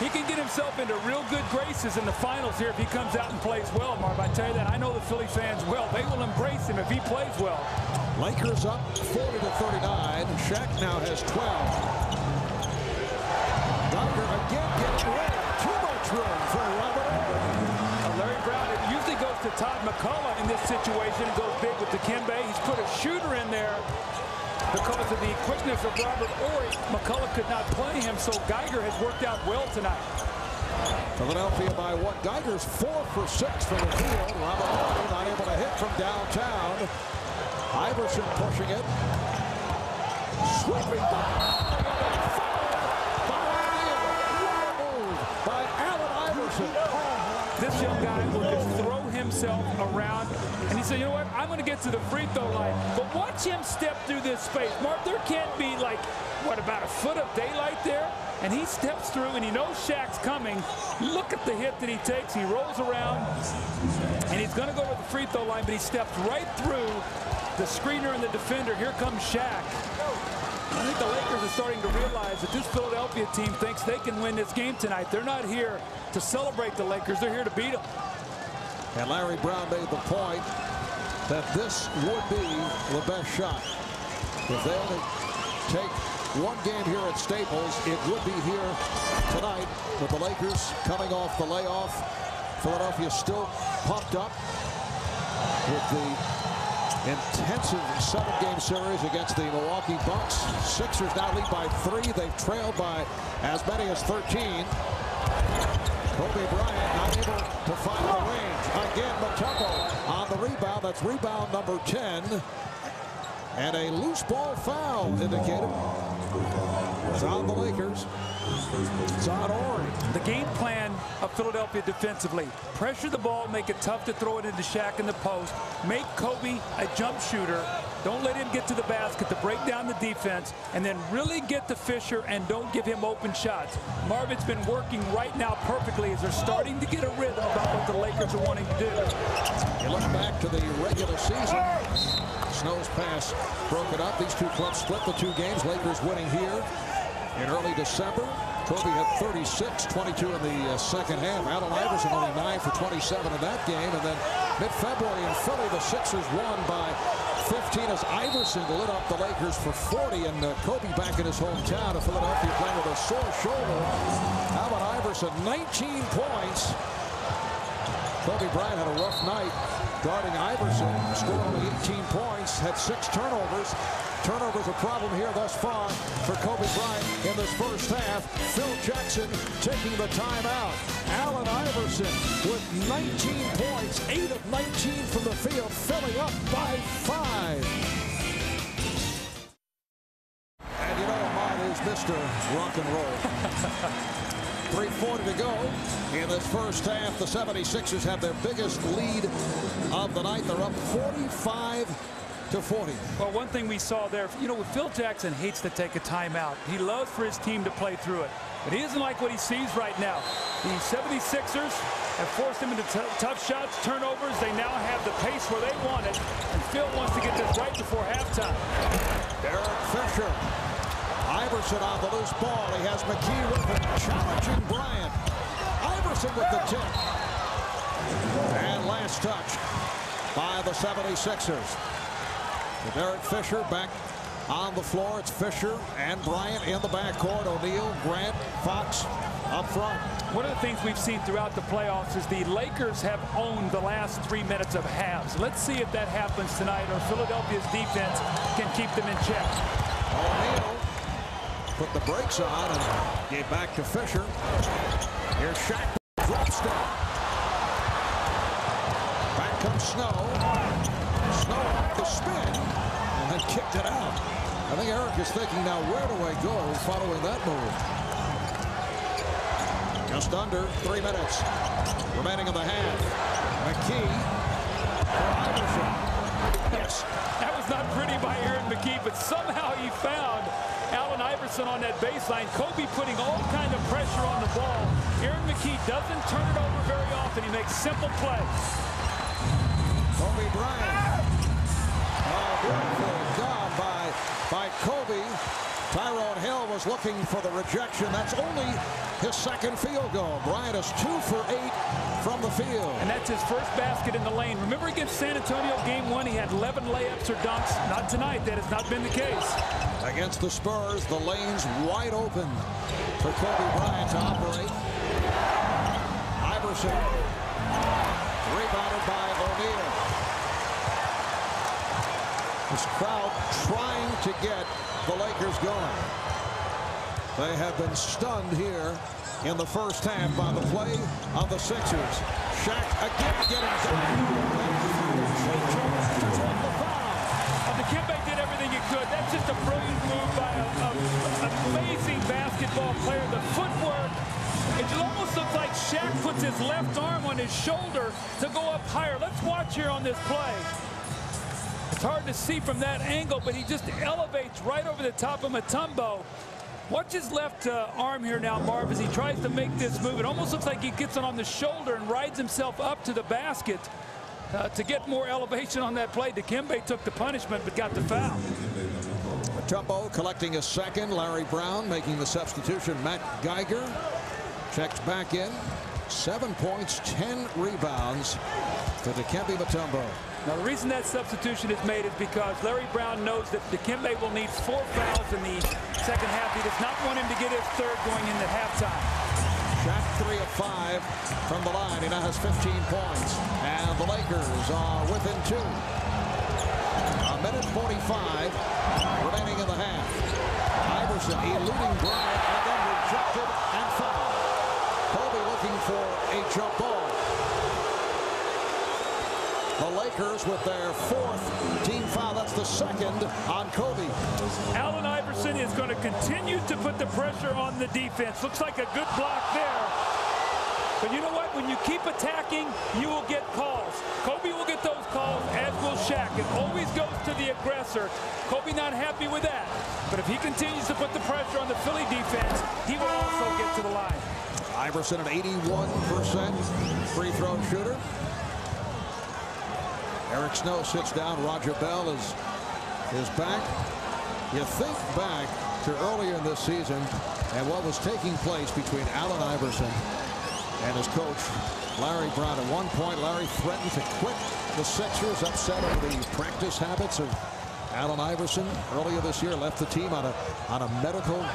he can get himself into real good graces in the finals here if he comes out and plays well, Marv. I tell you that. I know the Philly fans will. They will embrace him if he plays well. Lakers up 40-39. Shaq now has 12. Geiger again getting ready. Too much room for Robert Ory. Larry Brown, it usually goes to Todd McCullough in this situation. It goes big with Dikembe. He's put a shooter in there because of the quickness of Robert Ory. McCullough could not play him, so Geiger has worked out well tonight. Philadelphia by 1. Geiger's 4 for 6 from the field. Robert Ory not able to hit from downtown. Iverson pushing it. Sweeping by Allen Iverson. This young guy will just throw himself around, and he said, you know what, I'm going to get to the free throw line. But watch him step through this space. Mark, there can't be like, what, about a foot of daylight there? And he steps through, and he knows Shaq's coming. Look at the hit that he takes. He rolls around, and he's going to go to the free throw line, but he steps right through the screener and the defender. Here comes Shaq. I think the Lakers are starting to realize that this Philadelphia team thinks they can win this game tonight. They're not here to celebrate the Lakers. They're here to beat them. And Larry Brown made the point that this would be the best shot. If they only take one game here at Staples, it would be here tonight with the Lakers coming off the layoff. Philadelphia still pumped up with the intensive 7-game series against the Milwaukee Bucks. Sixers now lead by 3. They've trailed by as many as 13. Kobe Bryant not able to find the range. Again, Mutombo on the rebound. That's rebound number 10. And a loose ball foul indicated. It's on the Lakers. It's on Ori. The game plan of Philadelphia defensively: pressure the ball, make it tough to throw it into Shaq in the post, make Kobe a jump shooter, don't let him get to the basket to break down the defense, and then really get to Fisher and don't give him open shots. Marvin's been working right now perfectly as they're starting to get a rhythm about what the Lakers are wanting to do. You look back to the regular season. Snow's pass broken up. These two clubs split the 2 games. Lakers winning here in early December. Kobe had 36, 22 in the second half. Allen Iverson only 9 for 27 in that game. And then mid-February in Philly, the Sixers won by 15 as Iverson lit up the Lakers for 40. And Kobe back in his hometown of Philadelphia playing with a sore shoulder. Allen Iverson, 19 points. Kobe Bryant had a rough night guarding Iverson. Scored only 18 points, had 6 turnovers. Turnovers a problem here thus far for Kobe Bryant in this first half. Phil Jackson taking the timeout. Allen Iverson with 19 points, 8 of 19 from the field, filling up by 5. And you know Ahmad is Mr. Rock and Roll. 3:40 to go in this first half. The 76ers have their biggest lead of the night. They're up 45-40. Well, one thing we saw there, you know, Phil Jackson hates to take a timeout. He loves for his team to play through it. But he doesn't like what he sees right now. The 76ers have forced him into tough shots, turnovers. They now have the pace where they want it. And Phil wants to get this right before halftime. Derek Fisher. Iverson on the loose ball. He has McKee with it, challenging Bryant. Iverson with the tip. And last touch by the 76ers. Derek Fisher back on the floor. It's Fisher and Bryant in the backcourt. O'Neal, Grant, Fox up front. One of the things we've seen throughout the playoffs is the Lakers have owned the last 3 minutes of halves. Let's see if that happens tonight, or Philadelphia's defense can keep them in check. O'Neal put the brakes on and gave back to Fisher. Here's Shaq. Drop step. Back comes Snow. Snow off the spin and then kicked it out. I think Eric is thinking now, where do I go following that move? Just under 3 minutes remaining in the half. McKee for Iverson. Yes. That was not pretty by Aaron McKee, but somehow he found Allen Iverson on that baseline. Kobe putting all kind of pressure on the ball. Aaron McKee doesn't turn it over very often. He makes simple plays. Kobe Bryant. Oh, beautiful job by Kobe. Tyrone Hill was looking for the rejection. That's only his second field goal. Bryant is 2 for 8 from the field. And that's his first basket in the lane. Remember against San Antonio game 1, he had 11 layups or dunks. Not tonight. That has not been the case. Against the Spurs, the lane's wide open for Kobe Bryant to operate. Iverson rebounded by O'Neal. This crowd trying to get the Lakers going. They have been stunned here in the first half by the play of the Sixers. Shaq again getting down. Dikembe did everything he could. That's just a brilliant move by an amazing basketball player. The footwork, it almost looks like Shaq puts his left arm on his shoulder to go up higher. Let's watch here on this play. It's hard to see from that angle, but he just elevates right over the top of Mutombo. Watch his left arm here now, Marv, as he tries to make this move. It almost looks like he gets it on the shoulder and rides himself up to the basket to get more elevation on that play. Dikembe took the punishment but got the foul. Mutombo collecting a second. Larry Brown making the substitution. Matt Geiger checks back in. 7 points, 10 rebounds for Dikembe Mutombo. Now, the reason that substitution is made is because Larry Brown knows that Dikembe will need 4 fouls in the second half. He does not want him to get his third going into halftime. Shaq 3 of 5 from the line. He now has 15 points. And the Lakers are within 2. A minute 45 remaining in the half. Iverson eluding Bryant and then rejected and fouled. Kobe looking for a jump ball. The Lakers with their 4th team foul. That's the second on Kobe. Allen Iverson is going to continue to put the pressure on the defense. Looks like a good block there. But you know what? When you keep attacking, you will get calls. Kobe will get those calls, as will Shaq. It always goes to the aggressor. Kobe not happy with that. But if he continues to put the pressure on the Philly defense, he will also get to the line. Iverson an 81% free throw shooter. Eric Snow sits down. Roger Bell is back. You think back to earlier in this season and what was taking place between Allen Iverson and his coach, Larry Brown. At one point, Larry threatened to quit the Sixers, upset over the practice habits of Allen Iverson. Earlier this year, left the team on a medical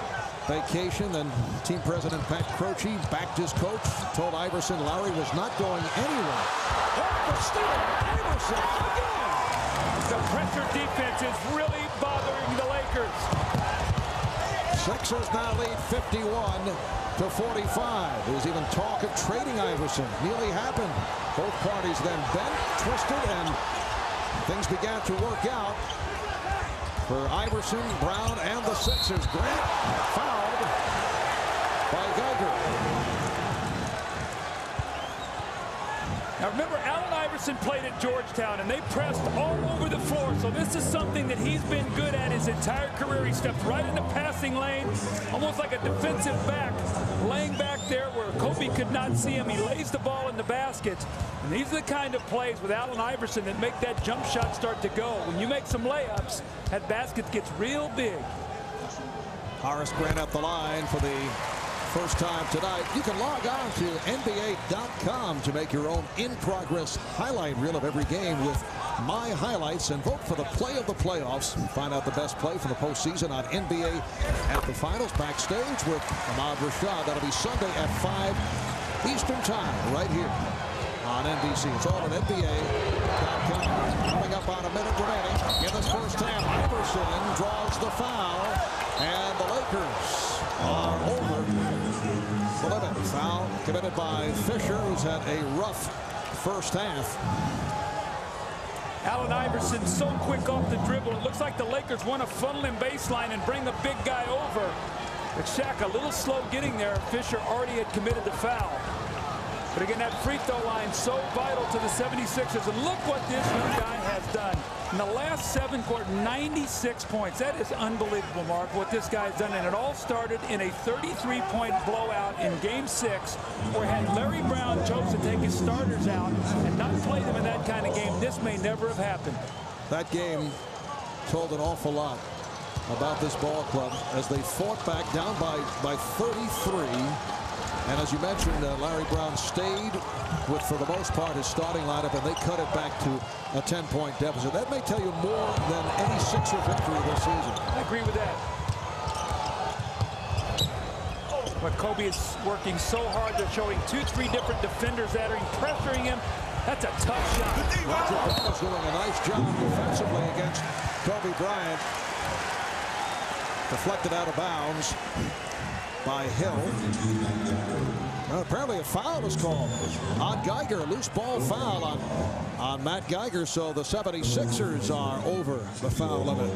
vacation. Then team president Pat Croce backed his coach, told Iverson Lowry was not going anywhere. Off the steal, Iverson again. The pressure defense is really bothering the Lakers. Sixers now lead 51-45. There was even talk of trading Iverson. Nearly happened. Both parties then bent, twisted, and things began to work out for Iverson, Brown, and the Sixers. Grant fouled by Geiger. Now remember, Allen Iverson played at Georgetown, and they pressed all over the floor. So this is something that he's been good at his entire career. He stepped right in the passing lane, almost like a defensive back, laying back there where Kobe could not see him. He lays the ball in the basket. And these are the kind of plays with Allen Iverson that make that jump shot start to go. When you make some layups, that basket gets real big. Horace Grant at the line for the first time tonight. You can log on to NBA.com to make your own in-progress highlight reel of every game with my highlights and vote for the play of the playoffs. Find out the best play from the postseason on NBA at the Finals backstage with Ahmad Rashad. That'll be Sunday at 5 Eastern Time right here on NBC. It's all on NBA.com. Coming up on a minute remaining in this first half. Iverson draws the foul, and the Lakers are over the limit. Foul committed by Fisher, who's had a rough first half. Allen Iverson so quick off the dribble. It looks like the Lakers want to funnel him baseline and bring the big guy over. But Shaq a little slow getting there. Fisher already had committed the foul. But again, that free throw line so vital to the 76ers. And look what this young guy has done. In the last 7 quarters, 96 points. That is unbelievable, Mark, what this guy's done. And it all started in a 33-point blowout in Game 6, where had Larry Brown chose to take his starters out and not play them in that kind of game, this may never have happened. That game told an awful lot about this ball club as they fought back down by 33. And as you mentioned, Larry Brown stayed with, for the most part, his starting lineup, and they cut it back to a 10-point deficit. That may tell you more than any Sixer victory this season. I agree with that. But Kobe is working so hard. They're showing 2-3 different defenders that are pressuring him. That's a tough shot. Roger Ball is doing a nice job defensively against Kobe Bryant. Deflected out of bounds by Hill. Well, apparently a foul was called on Geiger. A loose ball foul on Matt Geiger. So the 76ers are over the foul limit.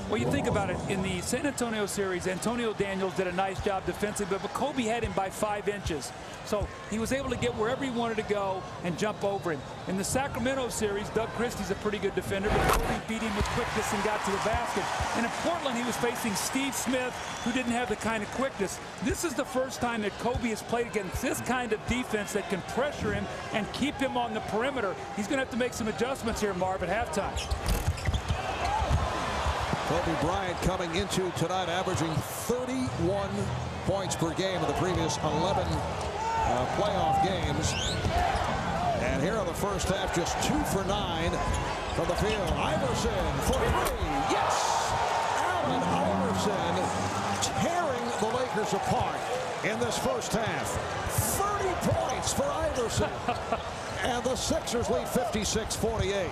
Well, you think about it. In the San Antonio series, Antonio Daniels did a nice job defensively, but Kobe had him by 5 inches. So he was able to get wherever he wanted to go and jump over him. In the Sacramento series, Doug Christie's a pretty good defender, but Kobe beat him with quickness and got to the basket. And in Portland, he was facing Steve Smith, who didn't have the kind of quickness. This is the first time that Kobe has played against this kind of defense that can pressure him and keep him on the perimeter. He's going to have to make some adjustments here, Marv, at halftime. Kobe Bryant coming into tonight averaging 31 points per game in the previous 11 playoff games. And here in the first half, just 2 for 9 from the field. Iverson for 3. Yes! Allen Iverson tearing the Lakers apart in this first half. 30 points for Iverson. And the Sixers lead 56-48.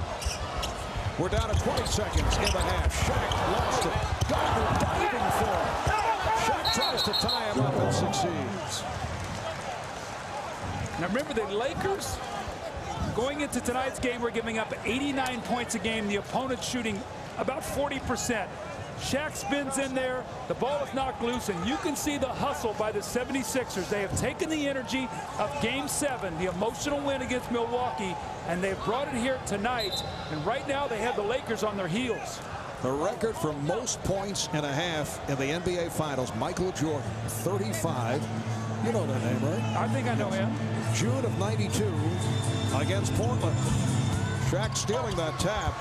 We're down to 20 seconds in the half. Shaq lost it. Geiger diving for it. Shaq tries to tie him up and succeeds. Now remember, the Lakers going into tonight's game were giving up 89 points a game. The opponent shooting about 40%. Shaq spins in there. The ball is knocked loose, and you can see the hustle by the 76ers. They have taken the energy of Game 7, the emotional win against Milwaukee, and they've brought it here tonight. And right now they have the Lakers on their heels. The record for most points in a half in the NBA Finals, Michael Jordan, 35. You know that name, right? I think I know him. June of '92 against Portland. Shaq stealing that tap.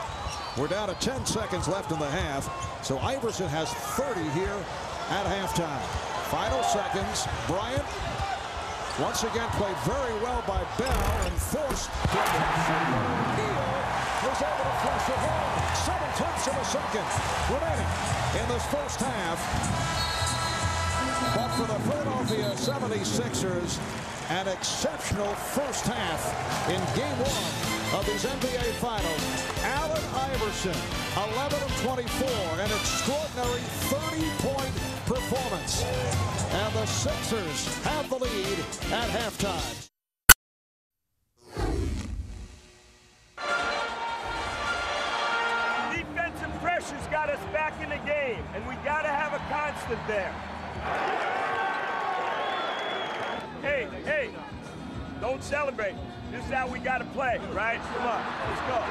We're down to 10 seconds left in the half. So Iverson has 30 here at halftime. Final seconds. Bryant once again played very well by Bell and forced to Neal was able to flush it home. 7/10 of a second remaining in this first half. But for the Philadelphia 76ers, an exceptional first half in Game 1 of these NBA Finals. Allen Iverson, 11 of 24, an extraordinary 30-point performance. And the Sixers have the lead at halftime. Defensive pressure's got us back in the game, and we got to have a constant there. Hey, don't celebrate. This is how we got to play, right? Come on, let's go.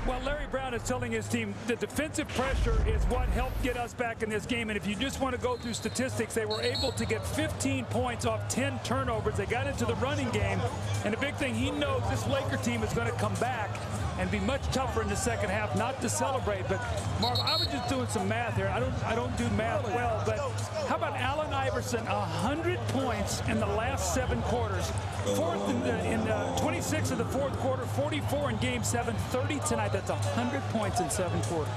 Well, Larry Brown is telling his team the defensive pressure is what helped get us back in this game. And if you just want to go through statistics, they were able to get 15 points off 10 turnovers. They got into the running game. And the big thing, he knows this Laker team is going to come back and be much tougher in the second half, not to celebrate. But Marv, I was just doing some math here. I don't do math well, but how about Allen Iverson, 100 points in the last 7 quarters, fourth in 26 of the fourth quarter, 44 in Game 7, 30 tonight. That's 100 points in 7 quarters.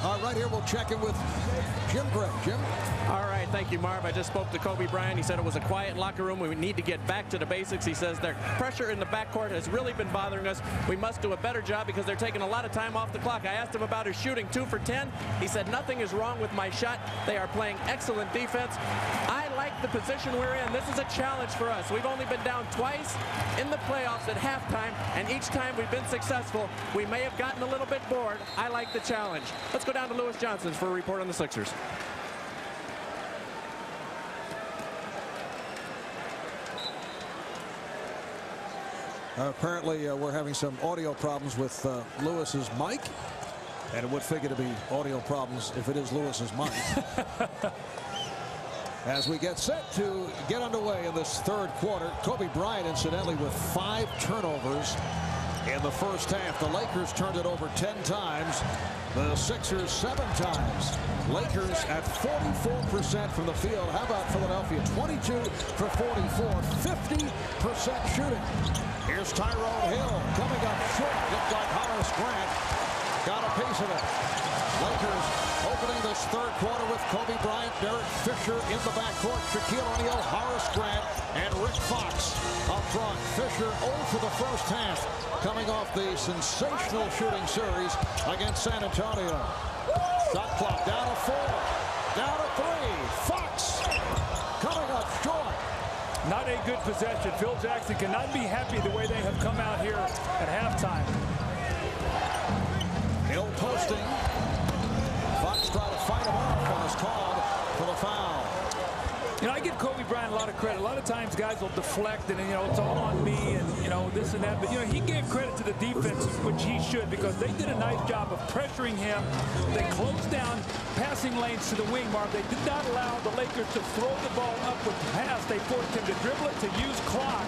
All right, here we'll check in with Jim Gray. Jim? All right, thank you, Marv. I just spoke to Kobe Bryant. He said it was a quiet locker room. We need to get back to the basics. He says their pressure in the backcourt has really been bothering us. We must do a better job because they're taking a lot of time off the clock. I asked him about his shooting, 2 for 10. He said nothing is wrong with my shot. They are playing excellent defense. I like the position we're in. This is a challenge for us. We've only been down twice in the playoffs at halftime, and each time we've been successful. We may have gotten a little bit bored. I like the challenge. Let's go down to Lewis Johnson for a report on the Sixers. Apparently, we're having some audio problems with Lewis's mic. And it would figure to be audio problems if it is Lewis's mic. As we get set to get underway in this third quarter, Kobe Bryant, incidentally, with 5 turnovers in the first half. The Lakers turned it over 10 times. The Sixers 7 times. Lakers at 44% from the field. How about Philadelphia? 22 for 44, 50% shooting. Here's Tyrone Hill coming up short. Looked like Horace Grant got a piece of it. Lakers opening this third quarter with Kobe Bryant, Derek Fisher in the backcourt, Shaquille O'Neal, Horace Grant, and Rick Fox up front. Fisher 0 for the first half, coming off the sensational shooting series against San Antonio. Shot clock down to 4, down to 3. Fox coming up short. Not a good possession. Phil Jackson cannot be happy the way they have come out here at halftime. Hill posting. Fox trying to fight him off and is called for the foul. You know, I give Kobe Bryant a lot of credit. A lot of times guys will deflect and, you know, it's all on me and, you know, this and that. But, you know, he gave credit to the defense, which he should, because they did a nice job of pressuring him. They closed down passing lanes to the wing, Marv. They did not allow the Lakers to throw the ball up with the pass. They forced him to dribble it, to use clock,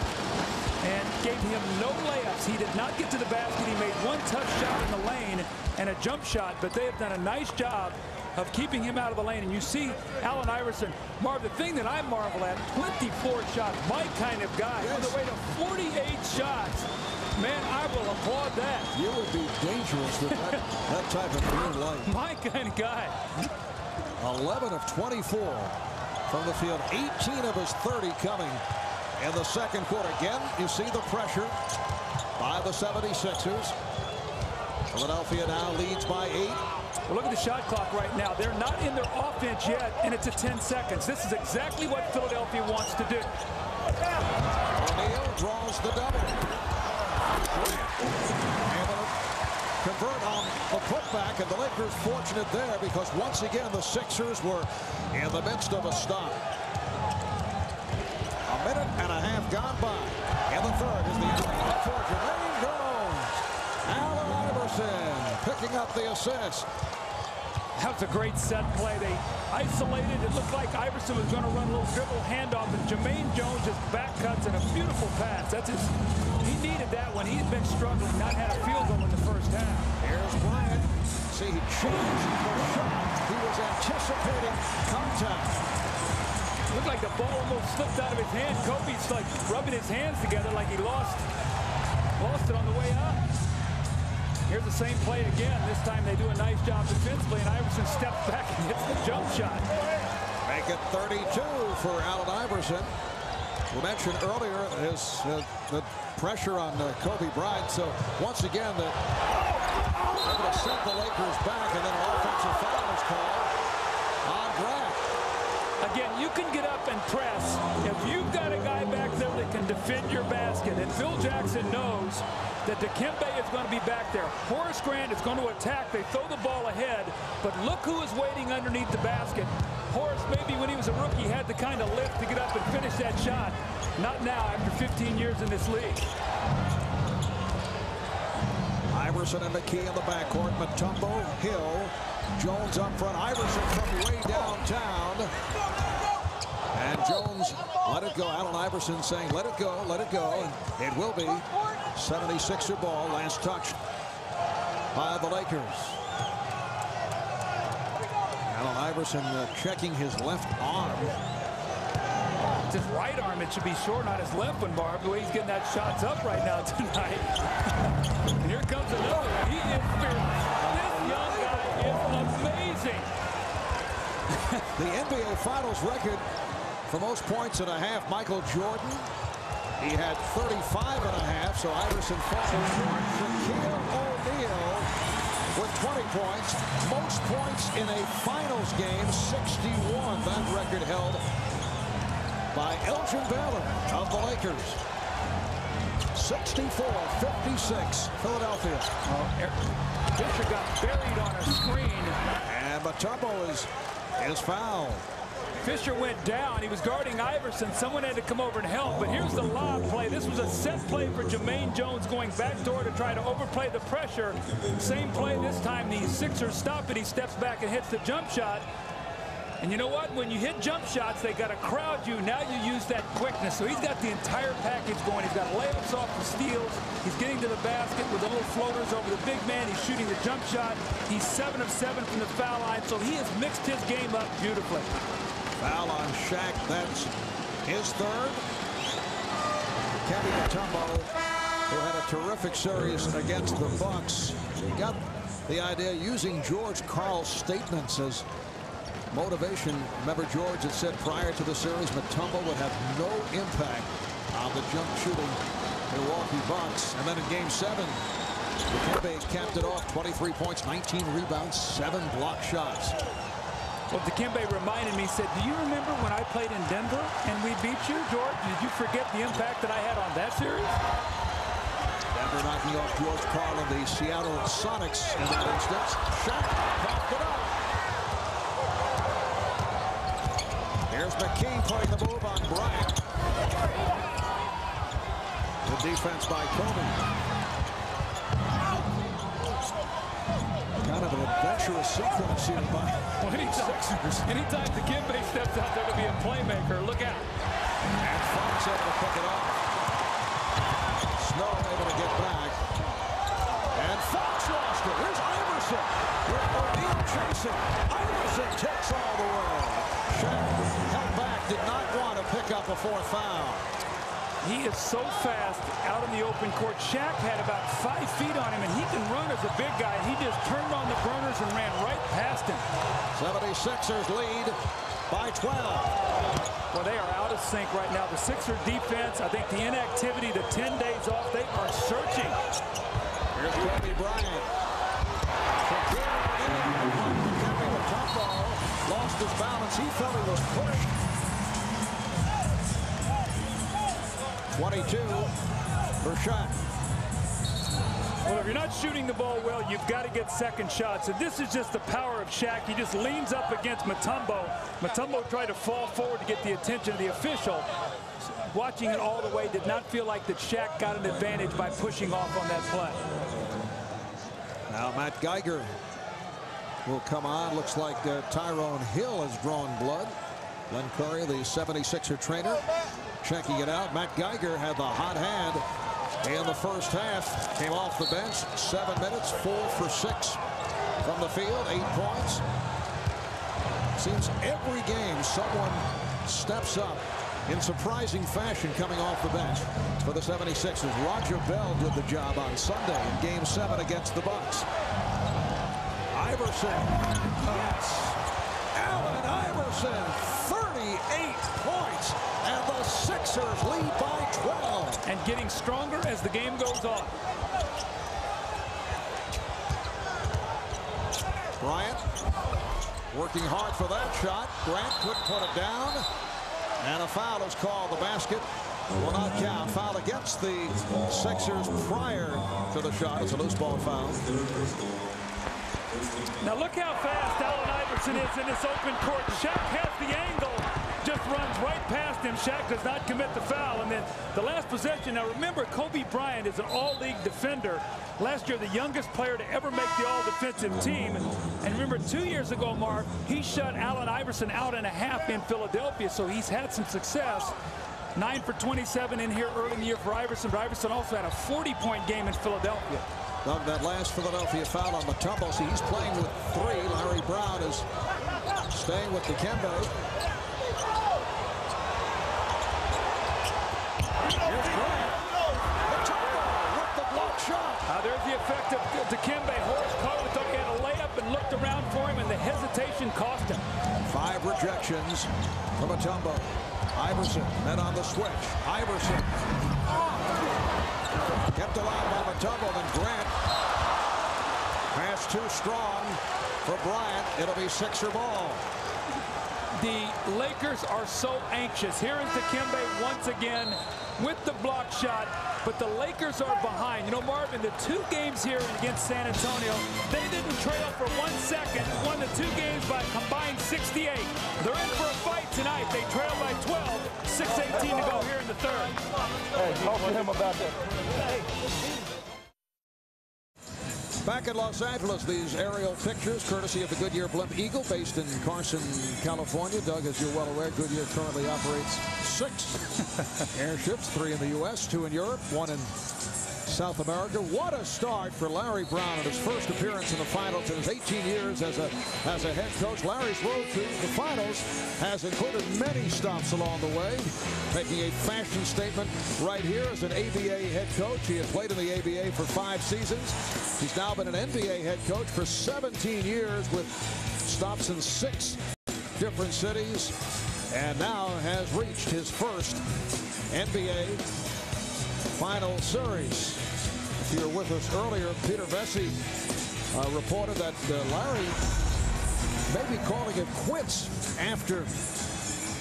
and gave him no layups. He did not get to the basket. He made 1 tough shot in the lane and a jump shot, but they have done a nice job of keeping him out of the lane. And you see Allen Iverson. Marv, the thing that I marvel at, 24 shots, my kind of guy, on the way to 48 shots. Man, I will applaud that. You would be dangerous with that type of green light. My kind of guy. 11 of 24 from the field, 18 of his 30 coming in the second quarter. Again, you see the pressure by the 76ers. Philadelphia now leads by 8. Well, look at the shot clock right now. They're not in their offense yet, and it's at 10 seconds. This is exactly what Philadelphia wants to do. O'Neal draws the double. Able to convert on the putback, and the Lakers fortunate there because once again the Sixers were in the midst of a stop. A minute and a half gone by. In the third is the alley for Jermaine Jones. Allen Iverson picking up the assist. That was a great set play. They isolated. It looked like Iverson was going to run a little dribble handoff, and Jermaine Jones just back cuts and a beautiful pass. That's his. He needed that one. He's been struggling, not had a field goal in the first half. Here's Bryant. See, he changed the shot. He was anticipating contact. Looked like the ball almost slipped out of his hand. Kobe's like rubbing his hands together like he lost it on the way up. Here's the same play again. This time they do a nice job defensively, and Iverson steps back and hits the jump shot. Make it 32 for Allen Iverson. We mentioned earlier the pressure on Kobe Bryant. So once again, they're able to set the Lakers back, and then an offensive foul is called on Grant. Again, you can get up and press if you've got a guy back there that can defend your basket. And Phil Jackson knows that Dikembe is going to be back there. Horace Grant is going to attack. They throw the ball ahead, but look who is waiting underneath the basket. Horace, maybe when he was a rookie, had the kind of lift to get up and finish that shot. Not now after 15 years in this league. Iverson and McKee in the backcourt. Mutombo, Hill, Jones up front. Iverson from way downtown. And Jones let it go. Allen Iverson saying, let it go, let it go. And it will be 76er ball. Last touch by the Lakers. Allen Iverson checking his left arm. It's his right arm. It should be short on his left one, Barb. The way he's getting that shots up right now tonight. And here comes another one. He is fearless. This young guy is amazing. The NBA Finals record for most points and a half, Michael Jordan. He had 35 and a half, so Iverson falls short. Shaquille O'Neal with 20 points. Most points in a finals game, 61. That record held by Elgin Baylor of the Lakers. 64-56, Philadelphia. Fisher got buried on a screen. And Mutombo is fouled. Fisher went down. He was guarding Iverson. Someone had to come over and help. But here's the lob play. This was a set play for Jermaine Jones going backdoor to try to overplay the pressure. Same play this time. The Sixers stop it. He steps back and hits the jump shot. And you know what? When you hit jump shots, they got to crowd you. Now you use that quickness. So he's got the entire package going. He's got layups off the steals. He's getting to the basket with the little floaters over the big man. He's shooting the jump shot. He's 7 of 7 from the foul line. So he has mixed his game up beautifully. Foul on Shaq. That's his third. Kevin Mutombo, who had a terrific series against the Bucks, got the idea using George Karl's statements as motivation. Remember, George had said prior to the series Mutombo would have no impact on the jump shooting Milwaukee Bucks. And then in Game 7, Dikembe capped it off. 23 points, 19 rebounds, 7 block shots. Well, Dikembe reminded me, said, do you remember when I played in Denver and we beat you, George? Did you forget the impact that I had on that series? Denver knocking off George Karl and the Seattle Sonics in that instance. Shaq popped it up. Here's McKee putting the move on Bryant. Good defense by Kobe. Kind of an adventurous sequence here by anytime Dikembe steps out there to be a playmaker, look out. And Fox able to pick it up. Snow able to get back. And Fox lost it. Here's Iverson. With O'Neal chasing. Iverson takes all the way. Shaq held back, did not want to pick up a 4th foul. He is so fast out in the open court. Shaq had about 5 feet on him, and he can run as a big guy. He just turned on the burners and ran right past him. 76ers lead by 12. Well, they are out of sync right now. The Sixer defense, I think the inactivity, the 10 days off, they are searching. Here's Kobe Bryant. Kevin Mutombo lost his balance. He felt he was pushed. 22 for Shaq. Well, if you're not shooting the ball well, you've got to get second shots. And this is just the power of Shaq. He just leans up against Mutombo. Mutombo tried to fall forward to get the attention of the official. Watching it all the way, did not feel like that Shaq got an advantage by pushing off on that play. Now Matt Geiger will come on. Looks like Tyrone Hill has drawn blood. Len Curry, the 76er trainer, checking it out. Matt Geiger had the hot hand in the first half. Came off the bench, 7 minutes, 4 for 6 from the field, 8 points. Seems every game someone steps up in surprising fashion coming off the bench for the 76ers. Roger Bell did the job on Sunday in Game 7 against the Bucks. Iverson. Allen Iverson, 38 points, and the Sixers lead by 12. And getting stronger as the game goes on. Bryant working hard for that shot. Grant couldn't put it down. And a foul is called. The basket will not count. Foul against the Sixers prior to the shot. It's a loose ball foul. Now look how fast Allen Iverson is in this open court. Shaq has the angle, just runs right past him. Shaq does not commit the foul. And then the last possession. Now remember, Kobe Bryant is an all-league defender. Last year, the youngest player to ever make the all-defensive team. And remember, 2 years ago, Marv, he shut Allen Iverson out and a half in Philadelphia, so he's had some success. 9 for 27 in here early in the year for Iverson, but Iverson also had a 40-point game in Philadelphia. Doug, that last Philadelphia foul on Mutombo. See, he's playing with 3. Larry Brown is staying with Dikembe. Here's Grant. Mutombo with the block shot. There's the effect of Dikembe. Horace Carter thought he had a layup and looked around for him, and the hesitation cost him. 5 rejections from Mutombo. Iverson, then on the switch. Iverson. Kept alive by Mutombo, then Grant. Pass too strong for Bryant. It'll be Sixer ball. The Lakers are so anxious. Here is Dikembe once again with the block shot, but the Lakers are behind. You know, Marvin, the 2 games here against San Antonio, they didn't trail for 1 second. Won the 2 games by a combined 68. They're in for a fight tonight. They trail by 12. 6:18 to go here in the 3rd. Hey, talk to him about that. Back in Los Angeles, these aerial pictures, courtesy of the Goodyear Blimp Eagle, based in Carson, California. Doug, as you're well aware, Goodyear currently operates 6 airships, 3 in the U.S., 2 in Europe, 1 in South America. What a start for Larry Brown in his first appearance in the finals in his 18 years as a head coach. Larry's road to the finals has included many stops along the way, making a fashion statement right here as an ABA head coach. He has played in the ABA for 5 seasons. He's now been an NBA head coach for 17 years with stops in 6 different cities, and now has reached his first NBA final series. If you were with us earlier, Peter Vesey reported that Larry may be calling it quits after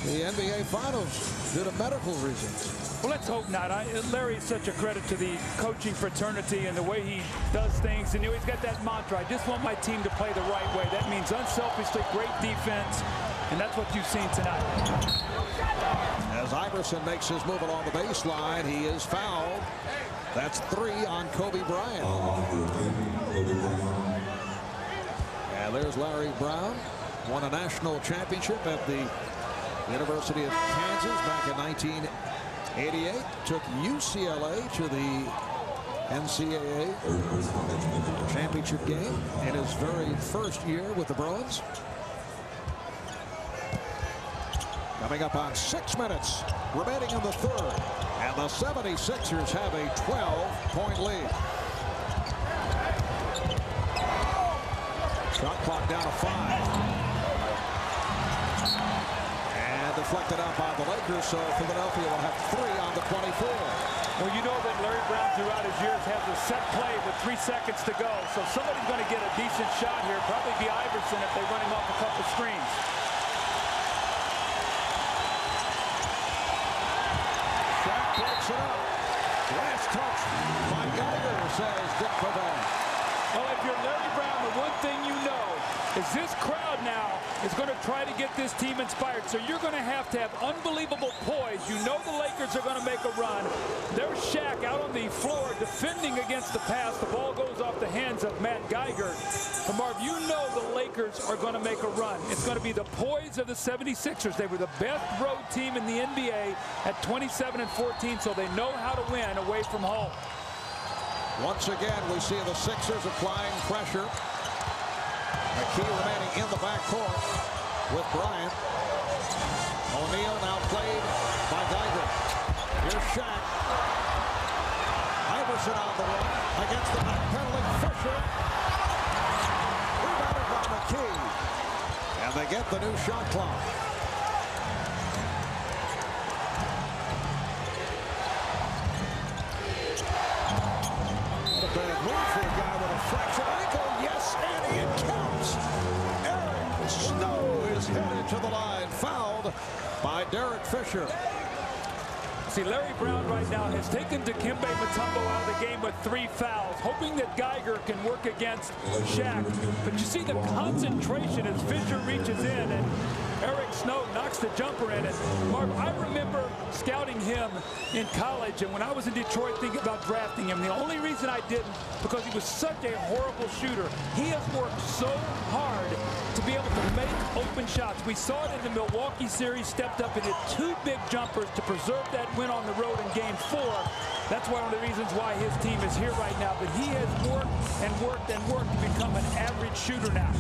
the NBA Finals due to medical reasons. Well, let's hope not. Larry is such a credit to the coaching fraternity and the way he does things. And he's got that mantra, I just want my team to play the right way. That means unselfishly great defense, and that's what you've seen tonight. As Iverson makes his move along the baseline, he is fouled. That's 3 on Kobe Bryant. And there's Larry Brown. Won a national championship at the University of Kansas back in 1988. Took UCLA to the NCAA championship game in his very first year with the Bruins. Coming up on 6 minutes remaining in the 3rd, and the 76ers have a 12-point lead. Shot clock down to 5. And deflected out by the Lakers, so Philadelphia will have 3 on the 24. Well, you know that Larry Brown throughout his years has a set play with 3 seconds to go, so somebody's going to get a decent shot here, probably be Iverson if they run him off a couple screens. Breaks it up. Last touch by Geiger, says Dick Pavone. Well, if you're Larry Brown, the one thing you know is this crowd now is going to try to get this team inspired. So you're going to have unbelievable poise. You know the Lakers are going to make a run. There's Shaq out on the floor defending against the pass. The ball goes off the hands of Matt Geiger. But Marv, you know the Lakers are going to make a run. It's going to be the poise of the 76ers. They were the best road team in the NBA at 27-14, so they know how to win away from home. Once again, we see the Sixers applying pressure. McKee remaining in the backcourt with Bryant. O'Neal now played by Jackson on the run against the backpedaling Fisher. Rebounded by McKee. And they get the new shot clock. What a bad move for a guy with a fractured ankle. Yes, and it counts. Eric Snow is headed to the line. Fouled by Derek Fisher. See, Larry Brown right now has taken Dikembe Mutombo out of the game with 3 fouls, hoping that Geiger can work against Shaq. But you see the concentration as Fisher reaches in, and Eric Snow knocks the jumper in it. Marv, I remember scouting him in college, and when I was in Detroit thinking about drafting him, the only reason I didn't, because he was such a horrible shooter. He has worked so hard to be able to make open shots. We saw it in the Milwaukee series, stepped up and hit 2 big jumpers to preserve that win on the road in Game 4. That's one of the reasons why his team is here right now. But he has worked and worked and worked to become an average shooter now.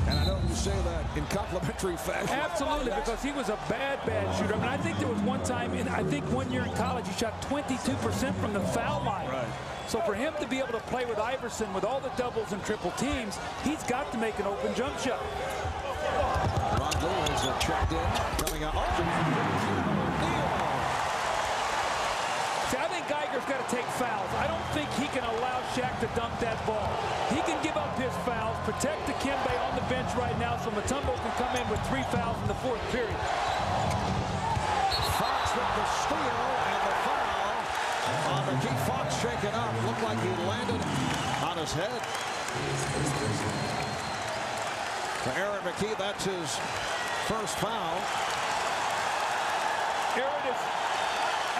And I know you say that in complimentary fashion. Absolutely, because he was a bad shooter. I mean, I think there was one time, I think 1 year in college, he shot 22% from the foul line. Right. So for him to be able to play with Iverson with all the doubles and triple teams, he's got to make an open jump shot. Ron Lewis checked in, coming out. See, I think Geiger's got to take fouls. I don't think he can allow Shaq to dunk that ball. He can give up his fouls, protect Dikembe on the bench right now so Mutombo can come in with 3 fouls in the 4th period. Fox with the steal and the foul. McKee. Fox shaken up. Looked like he landed on his head. For Aaron McKee, that's his first foul. Aaron is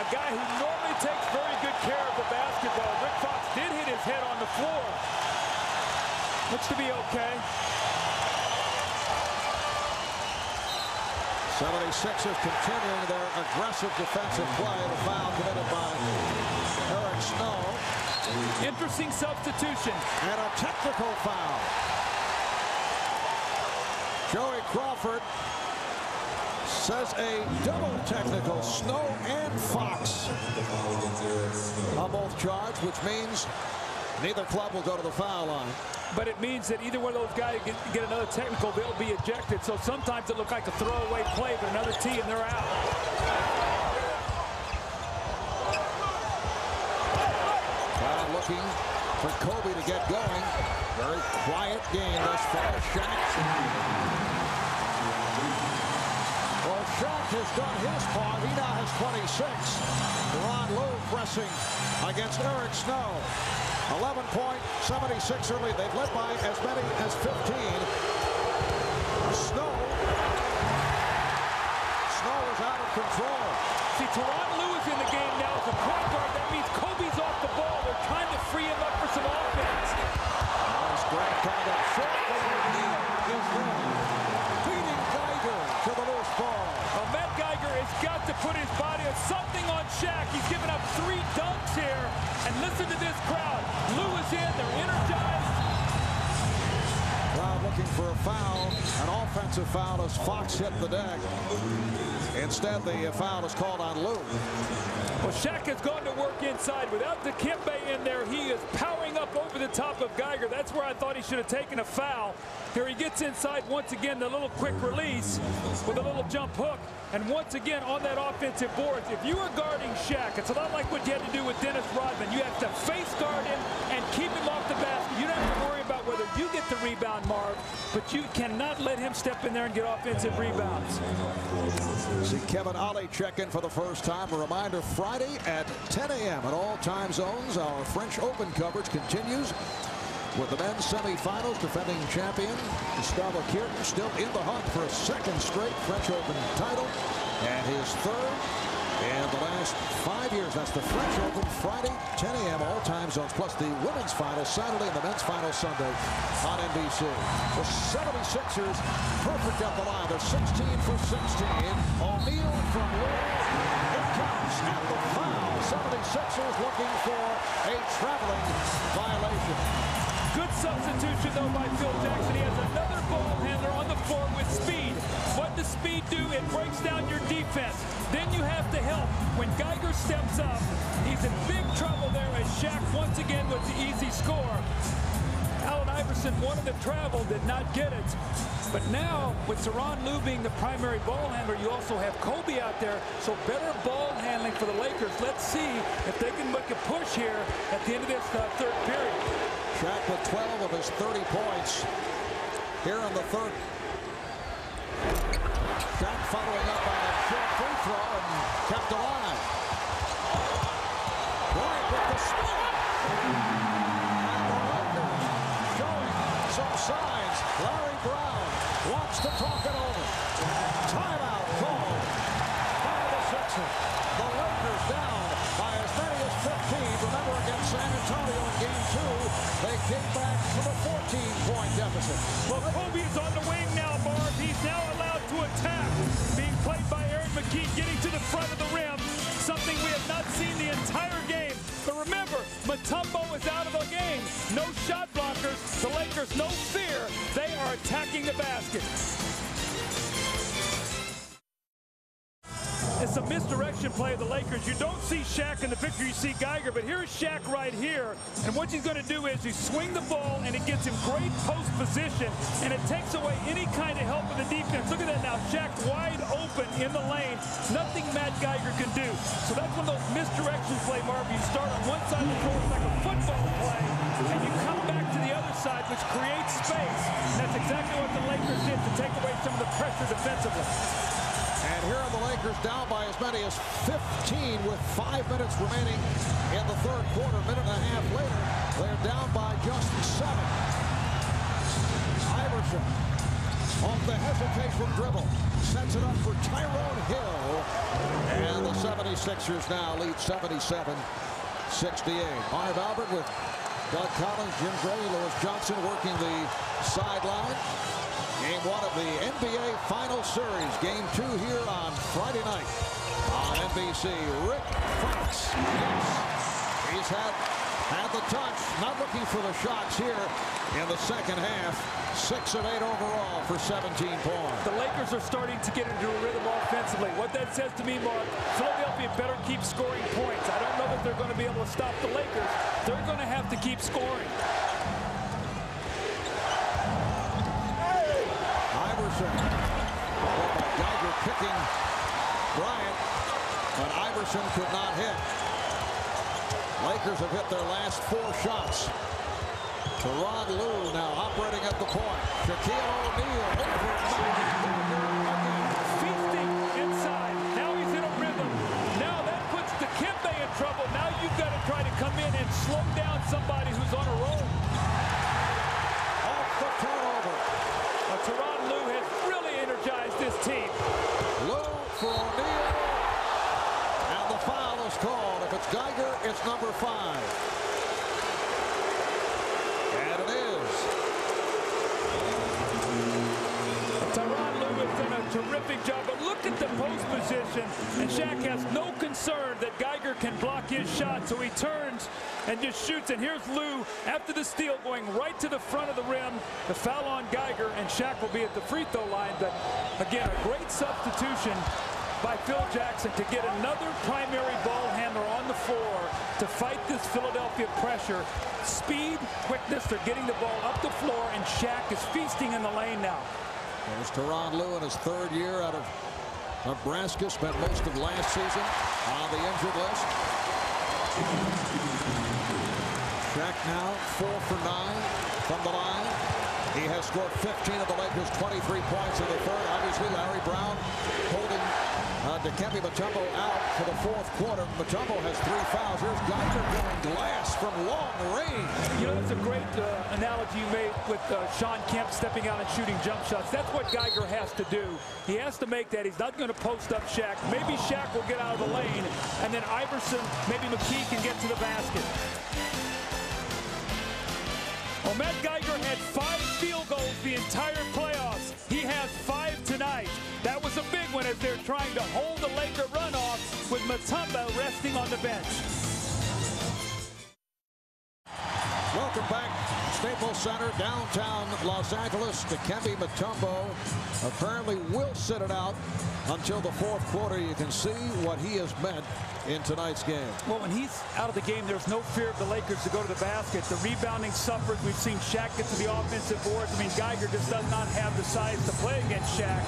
a guy who normally takes very good care of the basketball. Rick Fox did hit his head on the floor. Looks to be okay. 76ers continuing their aggressive defensive play. The foul committed by Eric Snow. Interesting substitution. And a technical foul. Joey Crawford says a double technical. Snow and Fox are both charged, which means neither club will go to the foul line. But it means that either one of those guys get another technical, they'll be ejected. So sometimes it looks like a throwaway play, but another tee and they're out. Crowd looking for Kobe to get going. Very quiet game thus far. Shaq. Well, Shaq has done his part. He now has 26. Ron Lue pressing against Eric Snow. 11-point 76er lead. They've led by as many as 15. Snow is out of control. See, Teron Lue is in the game now as a point guard. That means Kobe's off the ball. They're trying to free him up for some offense. Nice grab coming up short. Is beating Geiger to the loose ball. Well, Matt Geiger has got to put his body on something on Shaq. He's given up 3 dunks here. And listen to this crowd. Lue is in. They're energized. Crowd looking for a foul. An offensive foul as Fox hit the deck. Instead, the foul is called on Lue. Well, Shaq has gone to work inside. Without Dikembe in there, he is powering up over the top of Geiger. That's where I thought he should have taken a foul. Here he gets inside once again, the little quick release with a little jump hook. And once again on that offensive board, if you are guarding Shaq, it's a lot like what you had to do with Dennis Rodman. You have to face guard him and keep him off the basket. You don't have to worry about whether you get the rebound, Marv, but you cannot let him step in there and get offensive rebounds. See Kevin Ollie check in for the first time. A reminder, Friday at 10 a.m. at all time zones. Our French Open coverage continues with the men's semifinals. Defending champion Gustavo Kirten still in the hunt for a 2nd straight French Open title and his 3rd in the last 5 years. That's the French Open Friday 10 a.m. all time zones, plus the women's final Saturday and the men's final Sunday on NBC. The 76ers perfect up the line. They're 16 for 16. O'Neal from Lue. It counts at the foul. 76ers looking for a traveling violation. Good substitution, though, by Phil Jackson. He has another ball handler on the floor with speed. What does speed do? It breaks down your defense. Then you have to help. When Geiger Geiger steps up. He's in big trouble there as Shaq once again with the easy score. Allen Iverson wanted to travel, did not get it. But now, with Tyronn Lue being the primary ball handler, you also have Kobe out there, so better ball handling for the Lakers. Let's see if they can make a push here at the end of this third period. Shaq with 12 of his 30 points here in the third. Shaq following up on a short free throw and kept alive. Bryant with the spin. And the Lakers showing some signs. Larry Brown wants to talk it over. Timeout called by the Sixers. The Lakers down by as many as 15. Remember, against San Antonio in Game 2, they came back from a 14-point deficit. Well, Kobe is on the wing now, Marv. He's now allowed to attack. Being played by Aaron McKee, getting to the front of the rim. Something we have not seen the entire game. But remember, Mutombo is out of the game. No shot blockers. The Lakers, no fear. They are attacking the basket. It's a misdirection play of the Lakers. You don't see Shaq in the picture, you see Geiger, but here's Shaq right here. And what he's going to do is he swing the ball, and it gets him great post position, and it takes away any kind of help of the defense. Look at that now. Shaq wide open in the lane. Nothing Matt Geiger can do. So that's one of those misdirection play, Marv. You start on one side of the court like a football play, and you come back to the other side, which creates space. And that's exactly what the Lakers did to take away some of the pressure defensively. And here are the Lakers down by as many as 15 with 5 minutes remaining in the third quarter. Minute and a half later, they're down by just 7. Iverson off the hesitation dribble. Sets it up for Tyrone Hill. And the 76ers now lead 77-68. Marv Albert with Doug Collins, Jim Gray, Lewis Johnson working the sideline. Game 1 of the NBA Finals Series. Game 2 here on Friday night on NBC. Rick Fox, yes, he's had the touch. Not looking for the shots here in the second half. 6 of 8 overall for 17 points. The Lakers are starting to get into a rhythm offensively. What that says to me, Mark, Philadelphia better keep scoring points. I don't know that they're going to be able to stop the Lakers. They're going to have to keep scoring. Iverson. Geiger kicking Bryant, but Iverson could not hit. Lakers have hit their last 4 shots. Tyronn Lue now operating at the point. Shaquille O'Neal over feasting inside. Now he's in a rhythm. Now that puts Dikembe in trouble. Now you've got to try to come in and slow down somebody who's on a roll. Off the turnover. Tyronn Lue has really energized this team. Lue for O'Neal. And the foul is called. If it's Geiger, it's number 5. And it is. Tyronn Lue has done a terrific job, but look at the post position, and Shaq has no concern that Geiger can block his shot, so he turns and just shoots. And here's Lue after the steal going right to the front of the rim. The foul on Geiger, and Shaq will be at the free throw line. But again, a great substitution by Phil Jackson to get another primary ball handler on the floor to fight this Philadelphia pressure. Speed, quickness, they're getting the ball up the floor, and Shaq is feasting in the lane now. There's Tyronn Lue in his 3rd year out of Nebraska. Spent most of last season on the injured list. Shaq now 4 for 9 from the line. He has scored 15 of the Lakers' 23 points in the third. Obviously, Larry Brown holding Dikembe Mutombo out for the 4th quarter. Mutombo has 3 fouls. Here's Geiger going glass from long range. You know, that's a great analogy you made with Sean Kemp stepping out and shooting jump shots. That's what Geiger has to do. He has to make that. He's not going to post up Shaq. Maybe Shaq will get out of the lane, and then Iverson, maybe McKee can get to the basket. Well, Matt Geiger had 5 field goals the entire playoffs. He has 5 tonight. That was a big one as they're trying to hold the Laker runoff with Mutombo resting on the bench. Welcome back. Staples Center, downtown Los Angeles. Dikembe Mutombo apparently will sit it out until the fourth quarter. You can see what he has meant in tonight's game. Well, when he's out of the game, there's no fear of the Lakers to go to the basket. The rebounding suffers. We've seen Shaq get to the offensive boards. I mean, Geiger just does not have the size to play against Shaq.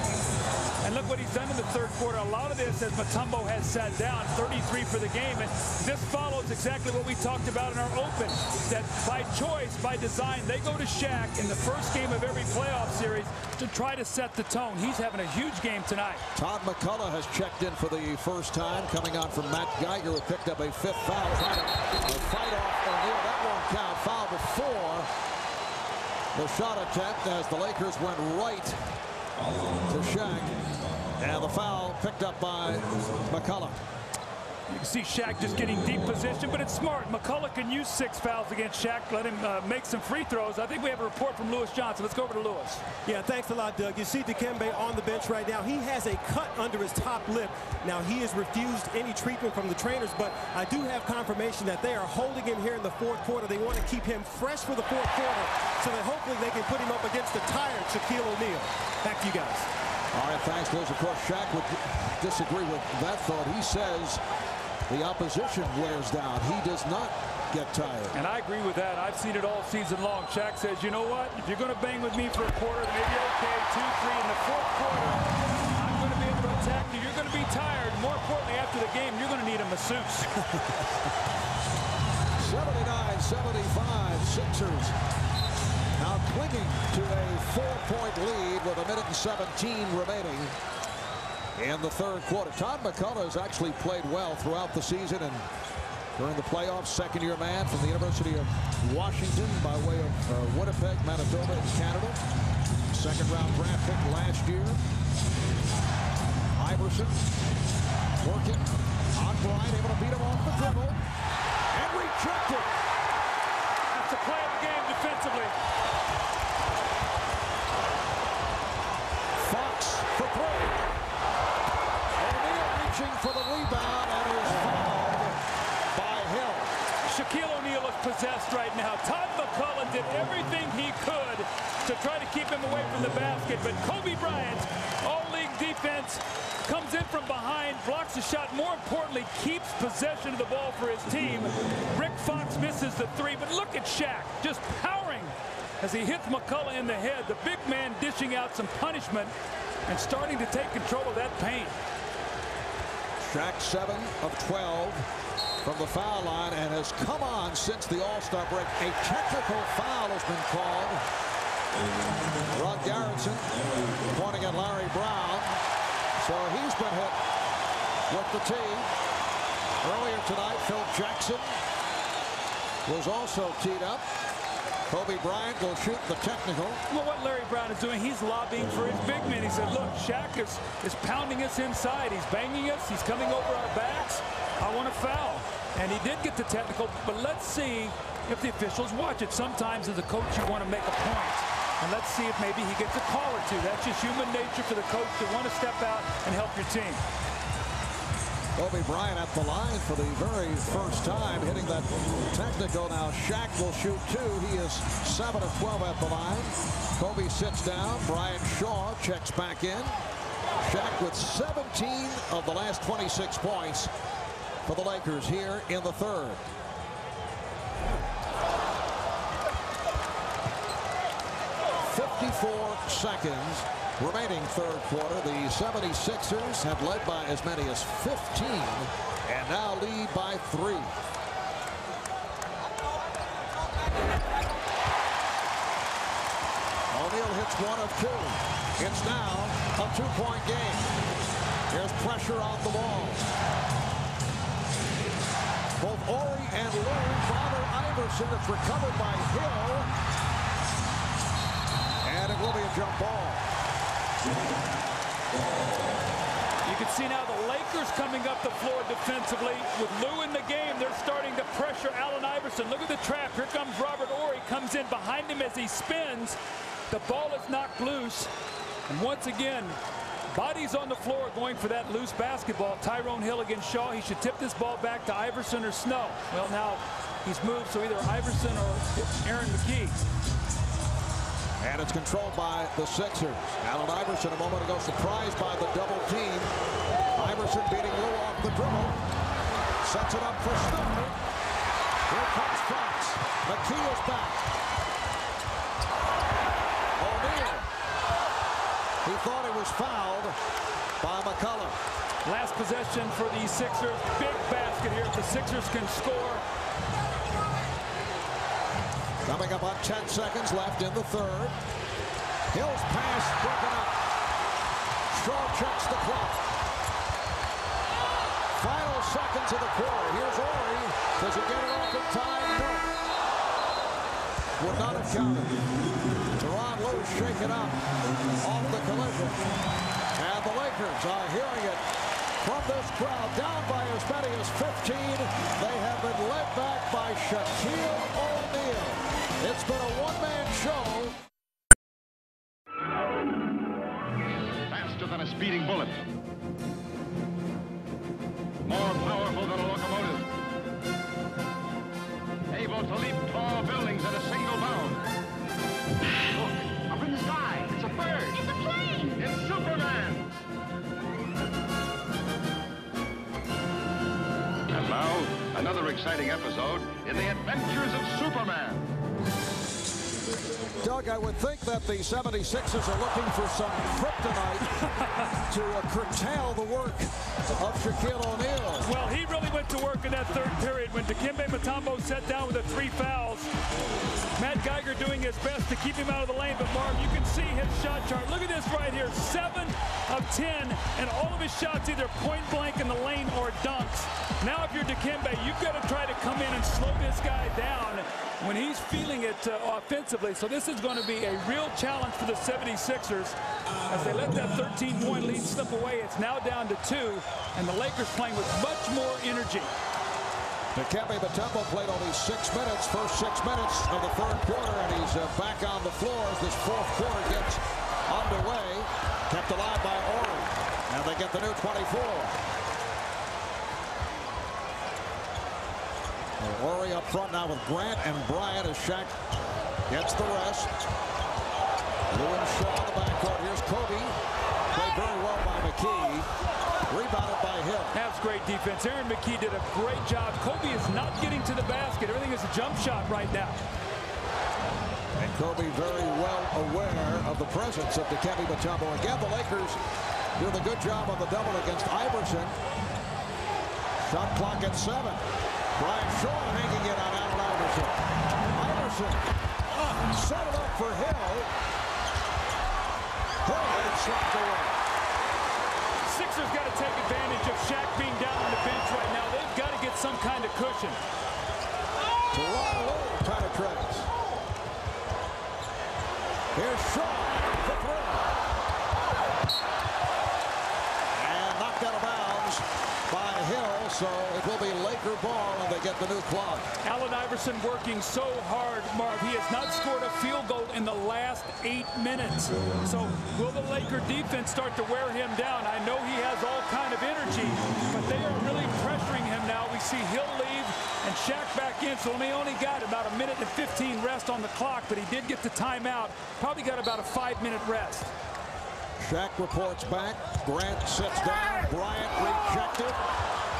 And look what he's done in the third quarter. A lot of this as Mutombo has sat down, 33 for the game. And this follows exactly what we talked about in our open, that by choice, by design, they go to Shaq in the first game of every playoff series to try to set the tone. He's having a huge game tonight. Todd McCullough has checked in for the first time, coming on from Matt Geiger, who picked up a fifth foul. Trying to fight off O'Neal. That won't count. Foul before the shot attempt as the Lakers went right to Shaq. And the foul picked up by McCullough. You can see Shaq just getting deep position, but it's smart. McCullough can use 6 fouls against Shaq. Let him make some free throws. I think we have a report from Lewis Johnson. Let's go over to Lewis. Yeah, thanks a lot, Doug. You see Dikembe on the bench right now. He has a cut under his top lip. Now, he has refused any treatment from the trainers, but I do have confirmation that they are holding him here in the fourth quarter. They want to keep him fresh for the fourth quarter so that hopefully they can put him up against the tired Shaquille O'Neal. Back to you guys. All right, thanks, Liz. Of course, Shaq would disagree with that thought. He says the opposition wears down. He does not get tired. And I agree with that. I've seen it all season long. Shaq says, you know what? If you're going to bang with me for a quarter, maybe okay, 2, 3 in the fourth quarter, I'm going to be able to attack you. You're going to be tired. More importantly, after the game, you're going to need a masseuse. 79-75, Sixers now clinging to a 4-point lead with 1:17 remaining in the third quarter. Todd McCullough has actually played well throughout the season and during the playoffs. Second-year man from the University of Washington by way of Winnipeg, Manitoba, in Canada. Second-round draft pick last year. Iverson working on Bryant, able to beat him off the dribble and rejected. That's the play of the game defensively. Fox for 3. O'Neal reaching for the rebound and is fouled by Hill. Shaquille O'Neal is possessed right now. Todd McCullough did everything he could to try to keep him away from the basket, but Kobe Bryant, all-league defense, comes in from behind, blocks the shot, more importantly, keeps possession of the ball for his team. Rick Fox misses the 3, but look at Shaq just powering as he hits McCullough in the head. The big man dishing out some punishment and starting to take control of that paint. Shaq 7 of 12 from the foul line and has come on since the All-Star break. A technical foul has been called. Rod Garretson pointing at Larry Brown. So he's been hit with the tee. Earlier tonight, Phil Jackson was also teed up. Kobe Bryant will shoot the technical. Well, what Larry Brown is doing, he's lobbying for his big man. He said, look, Shaq is pounding us inside. He's banging us. He's coming over our backs. I want a foul. And he did get the technical, but let's see if the officials watch it. Sometimes as a coach, you want to make a point. And let's see if maybe he gets a call or two. That's just human nature for the coach to want to step out and help your team. Kobe Bryant at the line for the very first time, hitting that technical. Now Shaq will shoot 2. He is 7 of 12 at the line. Kobe sits down. Brian Shaw checks back in. Shaq with 17 of the last 26 points for the Lakers here in the third. Seconds remaining third quarter. The 76ers have led by as many as 15 and now lead by 3. O'Neal hits 1 of 2. It's now a 2-point game. There's pressure on the ball. Both Ori and Lou bother Iverson. It's recovered by Hill. And it will be a jump ball. You can see now the Lakers coming up the floor defensively. With Lou in the game, they're starting to pressure Allen Iverson. Look at the trap. Here comes Robert Horry. Comes in behind him as he spins. The ball is knocked loose. And once again, Bodies on the floor going for that loose basketball. Tyrone Hill against Shaw. He should tip this ball back to Iverson or Snow. Well, now he's moved, so either Iverson or Aaron McKee. And it's controlled by the Sixers. Allen Iverson a moment ago surprised by the double team. Iverson beating Lou off the dribble. Sets it up for Snow. Here comes Fox. McKee is back. O'Neal. He thought he was fouled by McCullough. Last possession for the Sixers. Big basket here if the Sixers can score. Coming up on 10 seconds left in the third. Hill's pass broken up. Shaw checks the clock. Final seconds of the quarter. Here's Ori. Does he get it off in time? No. Would not have counted. Teron Lewis shaken up off the collision. And the Lakers are hearing it from this crowd. Down by as many as 15. They have been led back by Shaquille O'Neal. It's been a one-man show. Faster than a speeding bullet. More powerful than a locomotive. Able to leap tall buildings at a single bound. Look, up in the sky. It's a bird. It's a plane. It's Superman. And now, another exciting episode in the adventures of Superman. Doug, I would think that the 76ers are looking for some kryptonite to curtail the work of Shaquille O'Neal. Well, he really went to work in that third period when Dikembe Mutombo sat down with the 3 fouls. Matt Geiger doing his best to keep him out of the lane, but Marv, you can see his shot chart. Look at this right here, 7 of 10, and all of his shots either point blank in the lane or dunks. Now if you're Dikembe, you've got to try to come in and slow this guy down when he's feeling it offensively. So this is going to be a real challenge for the 76ers as they let that 13-point lead slip away. It's now down to 2, and the Lakers playing with much more energy. Dikembe Mutombo played only 6 minutes, first 6 minutes of the third quarter, and he's back on the floor as this fourth quarter gets underway. Kept alive by Ori, and they get the new 24. Ori up front now with Grant and Bryant as Shaq gets the rest. Lou and Shaw in the backcourt. Here's Kobe. Played very well by McKee. Rebounded by Hill. That's great defense. Aaron McKee did a great job. Kobe is not getting to the basket. Everything is a jump shot right now. And Kobe very well aware of the presence of Dikembe Mutombo. Again, the Lakers doing a good job on the double against Iverson. Shot clock at 7. Brian Shaw hanging it on Allen Iverson. Iverson set it up for Hill. Hill had it slapped away. Sixers got to take advantage of Shaq being down on the bench right now. They've got to get some kind of cushion. Teron Lewis penetrates. Here's Shaw for 3. And knocked out of bounds by Hill, so it will be Laker ball and they get the new clock. Allen Iverson working so hard, Marv. He has not scored a field goal in the last 8 minutes. So will the Laker defense start to wear him down? I know he has all kind of energy, but they are really pressuring him now. We see Hill leave and Shaq back in, so he only got about 1 minute and 15 rest on the clock, but he did get the timeout. Probably got about a 5-minute rest. Shaq reports back. Grant sits down. Bryant rejected.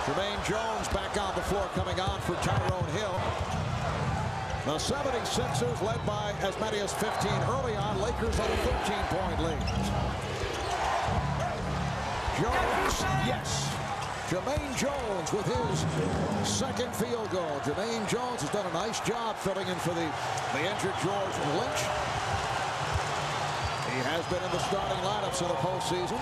Jermaine Jones back on the floor coming on for Tyrone Hill. The 76ers led by as many as 15 early on. Lakers had a 13-point lead. Jones, yes. Jermaine Jones with his second field goal. Jermaine Jones has done a nice job filling in for the injured George Lynch. He has been in the starting lineups in the postseason.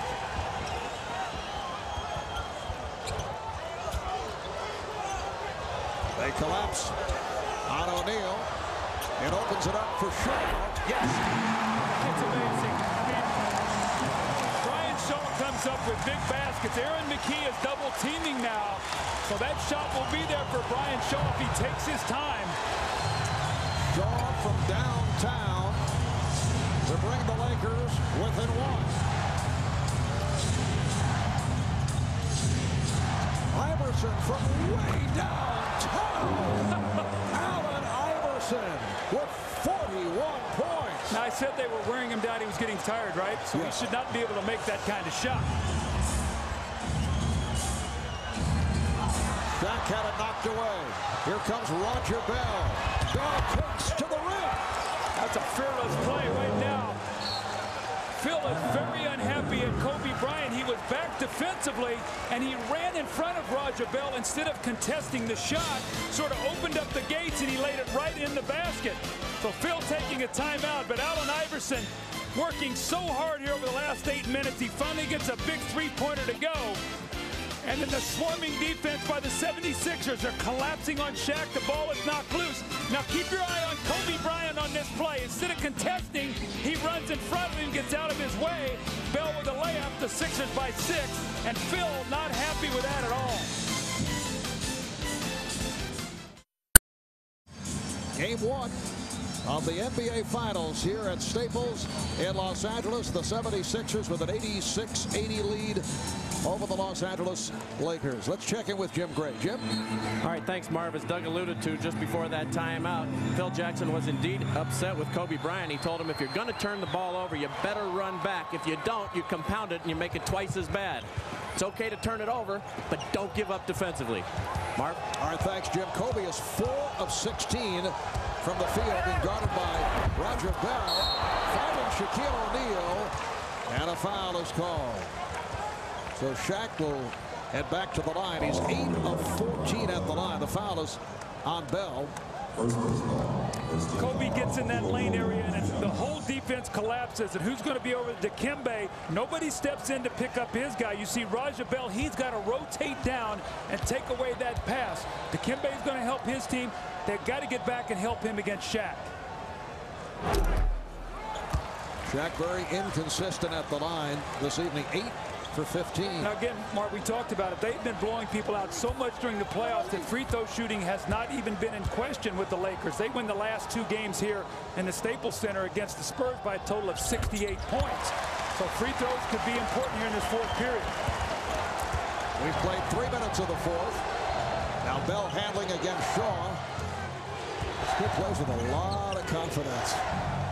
They collapse on O'Neal. It opens it up for Shaw. Yes. It's amazing. I mean, Brian Shaw comes up with big baskets. Aaron McKee is double teaming now. So that shot will be there for Brian Shaw if he takes his time. Shaw from downtown to bring the Lakers within 1. Iverson from way downtown. Allen Iverson with 41 points. Now, I said they were wearing him down. He was getting tired, right? So he should not be able to make that kind of shot. Shaq had it knocked away. Here comes Roger Bell. Bell kicks to the rim. That's a fearless play right now. Phil is very unhappy at Kobe Bryant. He was back defensively, and he ran in front of Roger Bell instead of contesting the shot. Sort of opened up the gates, and he laid it right in the basket. So Phil taking a timeout, but Allen Iverson working so hard here over the last 8 minutes. He finally gets a big three-pointer to go. And then the swarming defense by the 76ers are collapsing on Shaq. The ball is knocked loose. Now keep your eye on Kobe Bryant on this play. Instead of contesting, he runs in front of him, gets out of his way. Bell with a layup, the Sixers by 6. And Phil not happy with that at all. Game 1 of the NBA Finals here at Staples in Los Angeles. The 76ers with an 86-80 lead over the Los Angeles Lakers. Let's check in with Jim Gray. Jim? All right, thanks, Marv. As Doug alluded to just before that timeout, Phil Jackson was indeed upset with Kobe Bryant. He told him, if you're going to turn the ball over, you better run back. If you don't, you compound it and you make it twice as bad. It's okay to turn it over, but don't give up defensively. Marv? All right, thanks, Jim. Kobe is 4 of 16 from the field, being guarded by Roger Bell. Fouling Shaquille O'Neal, and a foul is called. So Shaq will head back to the line. He's 8 of 14 at the line. The foul is on Bell. Kobe gets in that lane area, and the whole defense collapses. And who's going to be over Dikembe? Nobody steps in to pick up his guy. You see Roger Bell, he's got to rotate down and take away that pass. Dikembe is going to help his team. They've got to get back and help him against Shaq. Shaq very inconsistent at the line this evening. 8 for 15. Now again, Mark, we talked about it. They've been blowing people out so much during the playoffs that free throw shooting has not even been in question with the Lakers. They win the last 2 games here in the Staples Center against the Spurs by a total of 68 points. So free throws could be important here in this 4th period. We've played 3 minutes of the 4th. Now Bell handling against Shaw. He plays with a lot of confidence.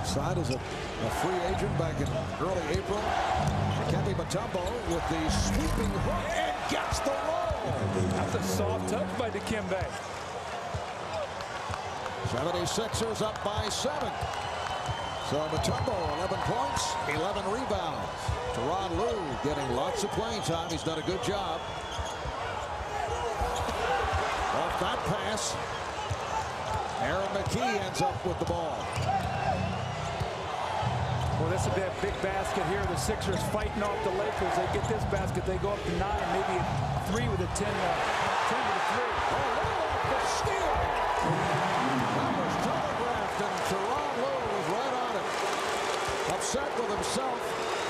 Signed as a free agent back in early April. Dikembe Mutombo with the sweeping hook and gets the roll. That's a soft touch by Dikembe. 76ers up by 7. So Mutombo, 11 points, 11 rebounds. Tyronn Lue getting lots of playing time. He's done a good job. Off that pass, Aaron McKee ends up with the ball. Well, this would be a big basket here. The Sixers fighting off the Lakers. They get this basket, they go up to 9, maybe 3 with a 10 to 3. Oh, off the steal. That was telegraphed, and Tyronn Lue was right on it. Upset with himself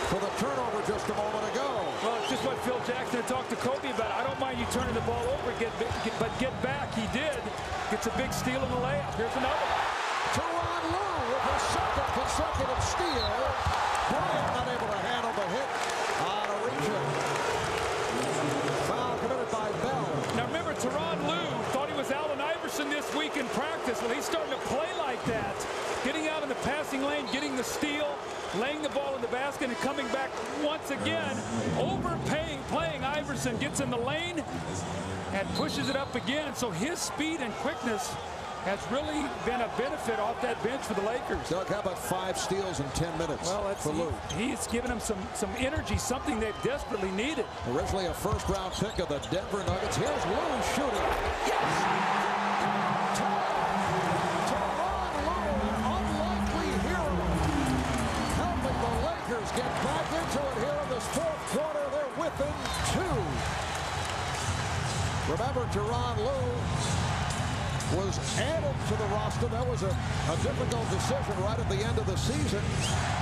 for the turnover just a moment ago. Well, it's just what Phil Jackson talked to Kobe about. I don't mind you turning the ball over, but get back. He did. Gets a big steal in the layup. Here's another. Tyronn Lue with his 2nd consecutive steal. Bryant not able to handle the hit on a reach-in. Foul committed by Bell. Now remember, Tyronn Lue thought he was Allen Iverson this week in practice. Well, he's starting to play like that. Getting out in the passing lane, getting the steal, laying the ball in the basket, and coming back once again. Playing Iverson, gets in the lane and pushes it up again. So his speed and quickness has really been a benefit off that bench for the Lakers. Doug, how about 5 steals in 10 minutes for Lue? He's given them some energy, something they've desperately needed. Originally a 1st-round pick of the Denver Nuggets. Here's Lue shooting. Yes! Tyronn Lue, an unlikely hero, helping the Lakers get back into it here in this 4th quarter. They're within 2. Remember, Tyronn Lue was added to the roster. That was a difficult decision right at the end of the season.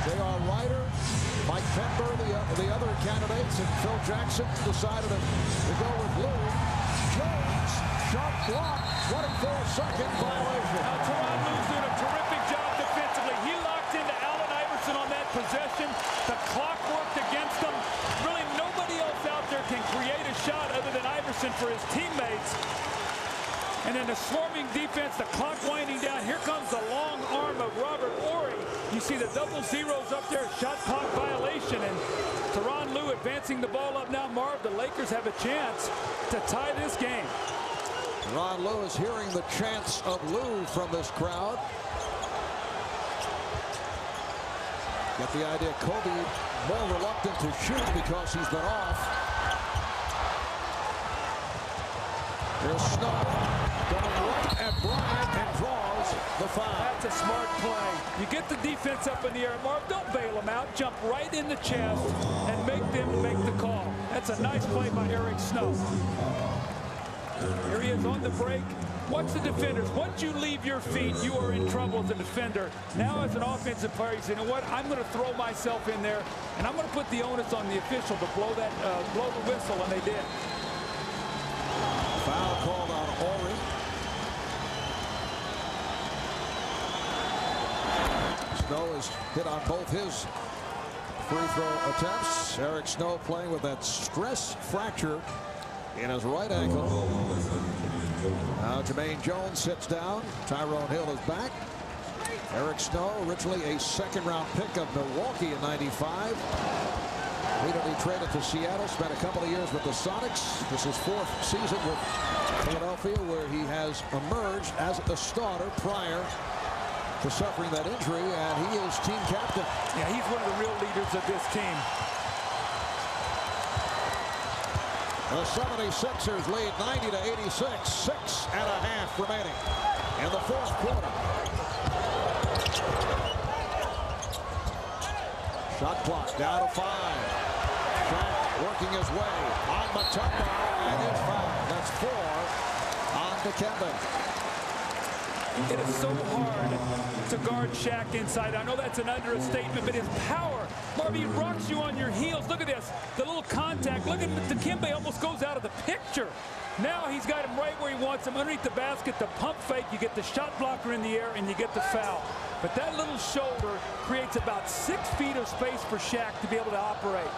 J.R. Ryder, Mike Pember, the other candidates, and Phil Jackson decided to go with Lue. Jones, shot block, 24-second violation. Now, Tyronn Lue's doing a terrific job defensively. He locked into Allen Iverson on that possession. The clock worked against him. Really, nobody else out there can create a shot other than Iverson for his teammates. And then the swarming defense, the clock winding down. Here comes the long arm of Robert Horry. You see the double zeros up there, shot clock violation. And Tyronn Lue advancing the ball up now. Marv, the Lakers have a chance to tie this game. Tyronn Lue is hearing the chants of Lue from this crowd. Get the idea, Kobe more reluctant to shoot because he's been off. Here's Snow going right at Bryant and draws the foul. That's a smart play. You get the defense up in the air. Marv, don't bail them out. Jump right in the chest and make them make the call. That's a nice play by Eric Snow. Here he is on the break. Watch the defenders. Once you leave your feet, you are in trouble as a defender. Now as an offensive player, you say, you know what? I'm going to throw myself in there, and I'm going to put the onus on the official to blow the whistle, and they did. Foul called on Horry. Snow is hit on both his free throw attempts. Eric Snow playing with that stress fracture in his right ankle. Now Jermaine Jones sits down. Tyrone Hill is back. Eric Snow, originally a second-round pick of Milwaukee in '95. Immediately traded to Seattle. Spent a couple of years with the Sonics. This is fourth season with Philadelphia, where he has emerged as a starter prior to suffering that injury, and he is team captain. Yeah, he's one of the real leaders of this team. The 76ers lead 90-86. 6.5 remaining in the fourth quarter. Shot clock down to 5. Shaq working his way on Mutombo, and his foul. That's 4 on Dikembe. It is so hard to guard Shaq inside. I know that's an understatement, but his power, Marv, he rocks you on your heels. Look at this, the little contact. Look at Dikembe, almost goes out of the picture. Now he's got him right where he wants him, underneath the basket. The pump fake, you get the shot blocker in the air, and you get the foul. But that little shoulder creates about 6 feet of space for Shaq to be able to operate.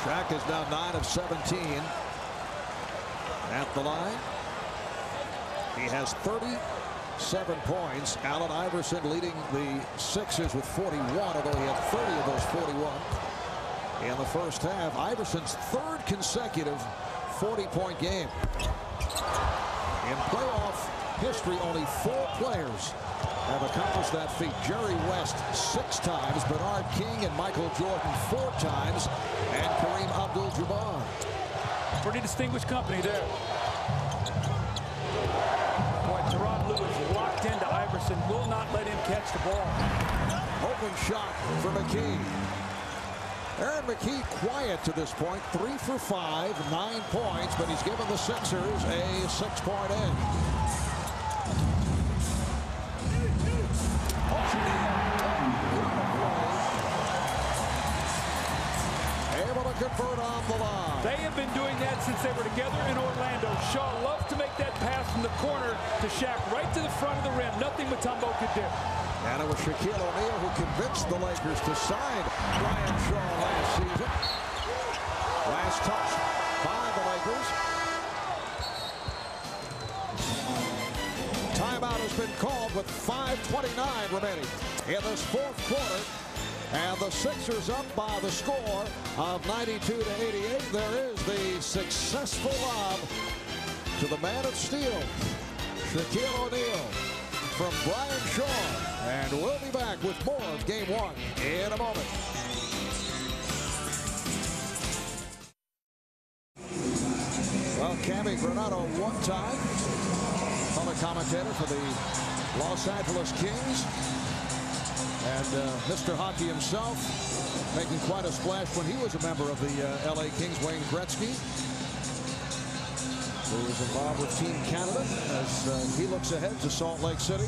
Shaq is now 9 of 17 at the line. He has 37 points. Allen Iverson leading the Sixers with 41, although he had 30 of those 41 in the first half. Iverson's third consecutive 40-point game. In playoff history, only 4 players have accomplished that feat. Jerry West 6 times, Bernard King and Michael Jordan 4 times, and Kareem Abdul-Jabbar. Pretty distinguished company there. Boy, Tyronn Lue is locked into Iverson. Will not let him catch the ball. Open shot for McKee. Aaron McKee quiet to this point. 3 for 5, 9 points, but he's given the Sixers a 6-point edge. Able to convert on the line. They have been doing that since they were together in Orlando. Shaw loves to make that pass from the corner to Shaq right to the front of the rim. Nothing Mutombo could do. And it was Shaquille O'Neal who convinced the Lakers to sign Brian Shaw last season. Last touch by the Lakers. Timeout has been called with 5:29 remaining in this fourth quarter. And the Sixers up by the score of 92-88. There is the successful lob to the man of steel, Shaquille O'Neal, from Brian Shaw. And we'll be back with more of Game 1 in a moment. Well, Cammy Granado one-time color commentator for the Los Angeles Kings. And Mr. Hockey himself making quite a splash when he was a member of the LA Kings, Wayne Gretzky, who was involved with Team Canada as he looks ahead to Salt Lake City.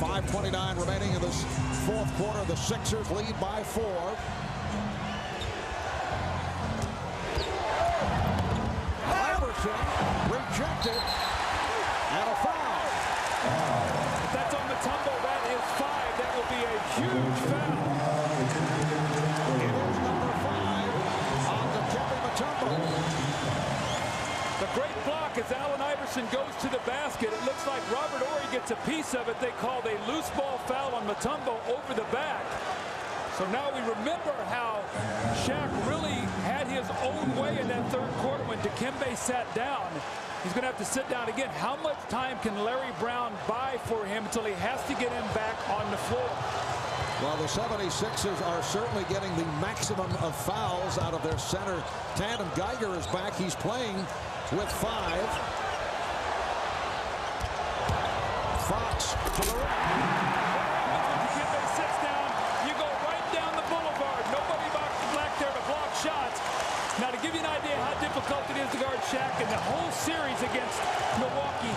5:29 remaining in this fourth quarter. The Sixers lead by 4. Iverson rejected and a foul. If that's on Mutombo, that is 5. That will be a huge foul. It Mutombo. The great block as Allen Iverson goes to the basket. It looks like Robert Horry gets a piece of it. They called a loose ball foul on Mutombo over the back. So now we remember how Shaq really had his own way in that third quarter when Dikembe sat down. He's going to have to sit down again. How much time can Larry Brown buy for him until he has to get him back on the floor? Well, the 76ers are certainly getting the maximum of fouls out of their center tandem. Geiger is back. He's playing with 5. Fox to the right. Dikembe sits down. You go right down the boulevard. Nobody back there to block shots. Now, to give you an idea how difficult it is to guard Shaq in the whole series against Milwaukee,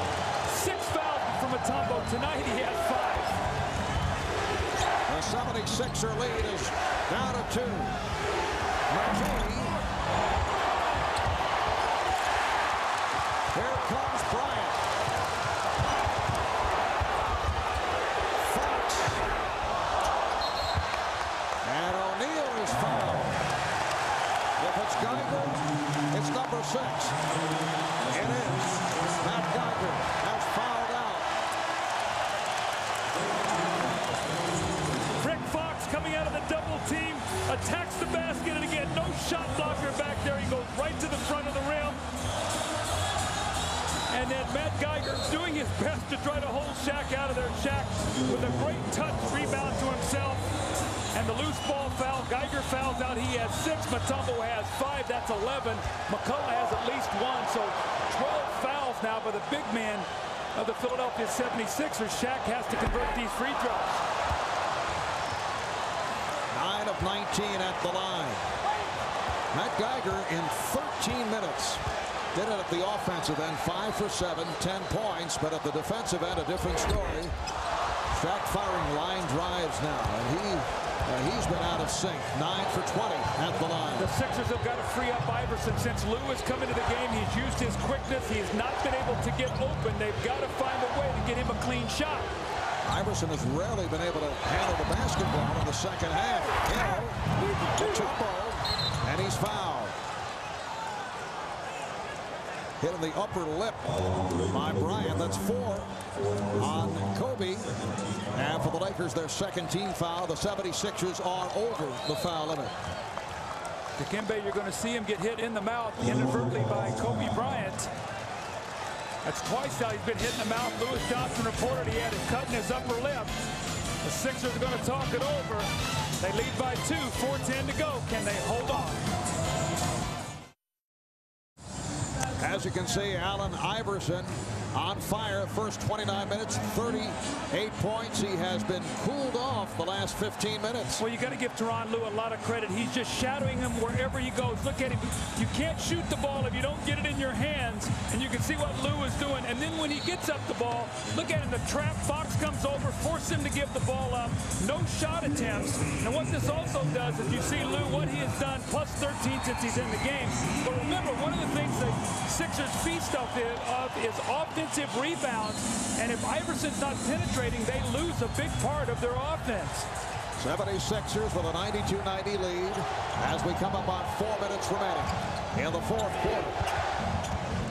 6 fouls from Mutombo. Tonight he has 5. The 76er lead is down to 2. McKee. Here comes Bryant. Fox. And O'Neal is fouled. If it's Geiger, it's number 6. It is. Matt Geiger has fouled out. Rick Fox coming out of the double team, attacks the basket, and again, no shot blocker back there. He goes right to the front of the rim. And then Matt Geiger doing his best to try to hold Shaq out of there. Shaq with a great touch rebound to himself. And the loose ball foul. Geiger fouls out. He has 6. Mutombo has 5. That's 11. McCullough has at least 1. So 12 fouls now by the big man of the Philadelphia 76ers. Shaq has to convert these free throws. 9 of 19 at the line. Matt Geiger in 13 minutes. Did it at the offensive end, 5 for 7, 10 points, but at the defensive end, a different story. Shaq firing line drives now, and he's been out of sync. 9 for 20 at the line. The Sixers have got to free up Iverson. Since Lou has come into the game, he's used his quickness. He's not been able to get open. They've got to find a way to get him a clean shot. Iverson has rarely been able to handle the basketball in the second half. Mutombo, and he's fouled. Hit in the upper lip by Bryant. That's 4 on Kobe. And for the Lakers, their second team foul. The 76ers are over the foul limit. Dikembe, you're going to see him get hit in the mouth inadvertently by Kobe Bryant. That's twice now he's been hit in the mouth. Lewis Johnson reported he had it cut in his upper lip. The Sixers are going to talk it over. They lead by 2, 4:10 to go. Can they hold on? As you can see, Allen Iverson on fire. First 29 minutes, 38 points. He has been cooled off the last 15 minutes. Well, you got to give Tyronn Lue a lot of credit. He's just shadowing him wherever he goes. Look at him. You can't shoot the ball if you don't get it in your hands. And you can see what Lue is doing. And then when he gets up the ball, look at him. The trap. Fox comes over, force him to give the ball up. No shot attempts. And what this also does is you see Lue, what he has done, plus 13 since he's in the game. But remember, one of the things the Sixers feast off is offensive rebounds. And if Iverson's not penetrating, they lose a big part of their offense. 76ers with a 92-90 lead as we come up on 4 minutes remaining in the fourth quarter.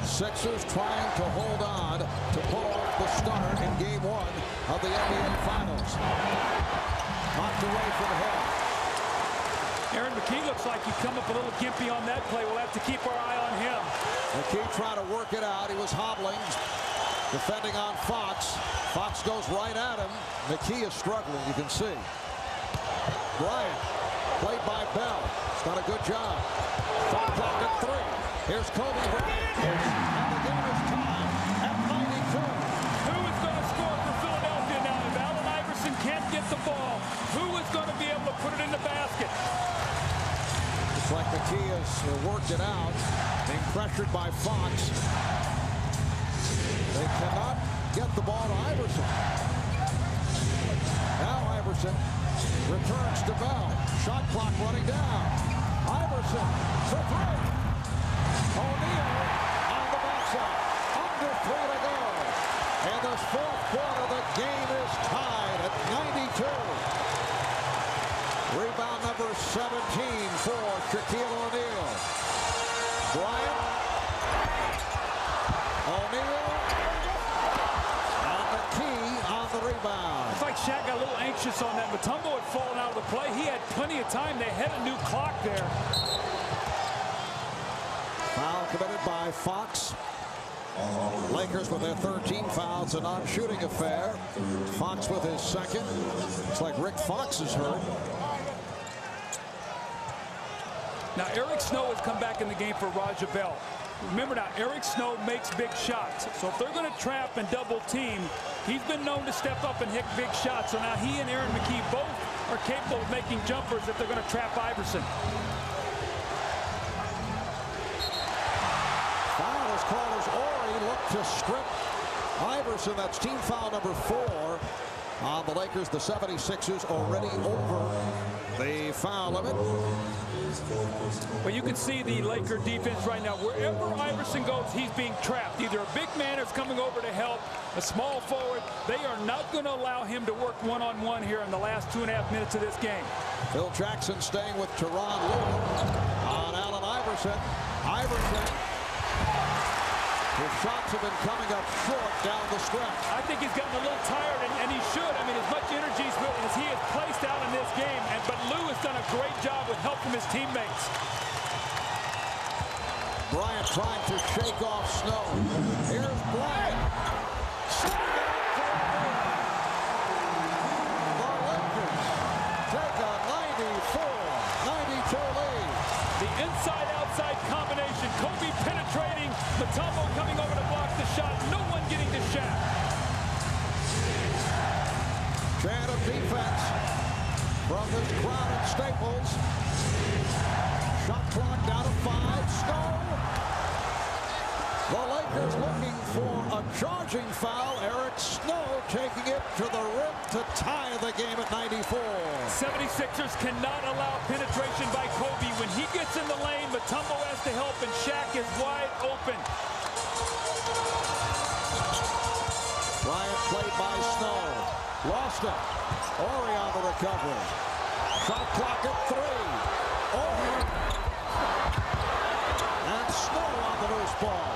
Sixers trying to hold on to pull off the start in Game 1 of the NBA Finals. Knocked away from him. Aaron McKee looks like he come up a little gimpy on that play. We'll have to keep our eye on him. McKee trying to work it out. He was hobbling, defending on Fox. Fox goes right at him. McKee is struggling, you can see. Bryant, played by Bell. He's done a good job. Shot clock at 3. Here's Kobe Bryant. And the game is tied at 92. Who is going to score for Philadelphia now? If Allen Iverson can't get the ball, who is going to be able to put it in the basket? Looks like McKee has worked it out, being pressured by Fox. They cannot get the ball to Iverson. Now Iverson returns to Bell. Shot clock running down. Iverson for 3. O'Neal on the backside. Under 3 to go. In this fourth quarter, the game is tied at 92. Rebound number 17 for Shaquille O'Neal. Bryant. O'Neal. And McKee on the rebound. It's like Shaq got a little anxious on that. Mutombo had fallen out of the play. He had plenty of time. They had a new clock there. Foul committed by Fox. Lakers with their 13 fouls, a non-shooting affair. Fox with his second. It's like Rick Fox is hurt. Now, Eric Snow has come back in the game for Raja Bell. Remember now, Eric Snow makes big shots. So if they're going to trap and double team, he's been known to step up and hit big shots. So now he and Aaron McKee both are capable of making jumpers if they're going to trap Iverson. Foul is called as Ori looked to strip Iverson. That's team foul number 4 on the Lakers. The 76ers already over the foul limit. Well, you can see the Laker defense right now. Wherever Iverson goes, he's being trapped. Either a big man is coming over to help, a small forward. They are not going to allow him to work one-on-one here in the last 2.5 minutes of this game. Phil Jackson staying with Tyronn Lue on Allen Iverson. His shots have been coming up short down the stretch. I think he's gotten a little tired, and he should. I mean, as much energy as he has placed out in this game, but Lue has done a great job with help from his teammates. Bryant trying to shake off Snow. Here's Bryant. The Lakers take a 94-92 lead. The inside-outside combination. Kobe penetrating. Mutombo coming over to block the shot. No one getting to Shaq. Chant of defense from this crowd at Staples. Shot clock down to 5. Snow. The Lakers looking for a charging foul. Eric Snow taking it to the rim to tie the game at 94. 76ers cannot allow penetration by Kobe. When he gets in the lane, Mutombo has to help, and Shaq is wide open. Bryant played by Snow. Lost it. Ori on the recovery. Shot clock at 3. Ori. And Snow on the loose ball.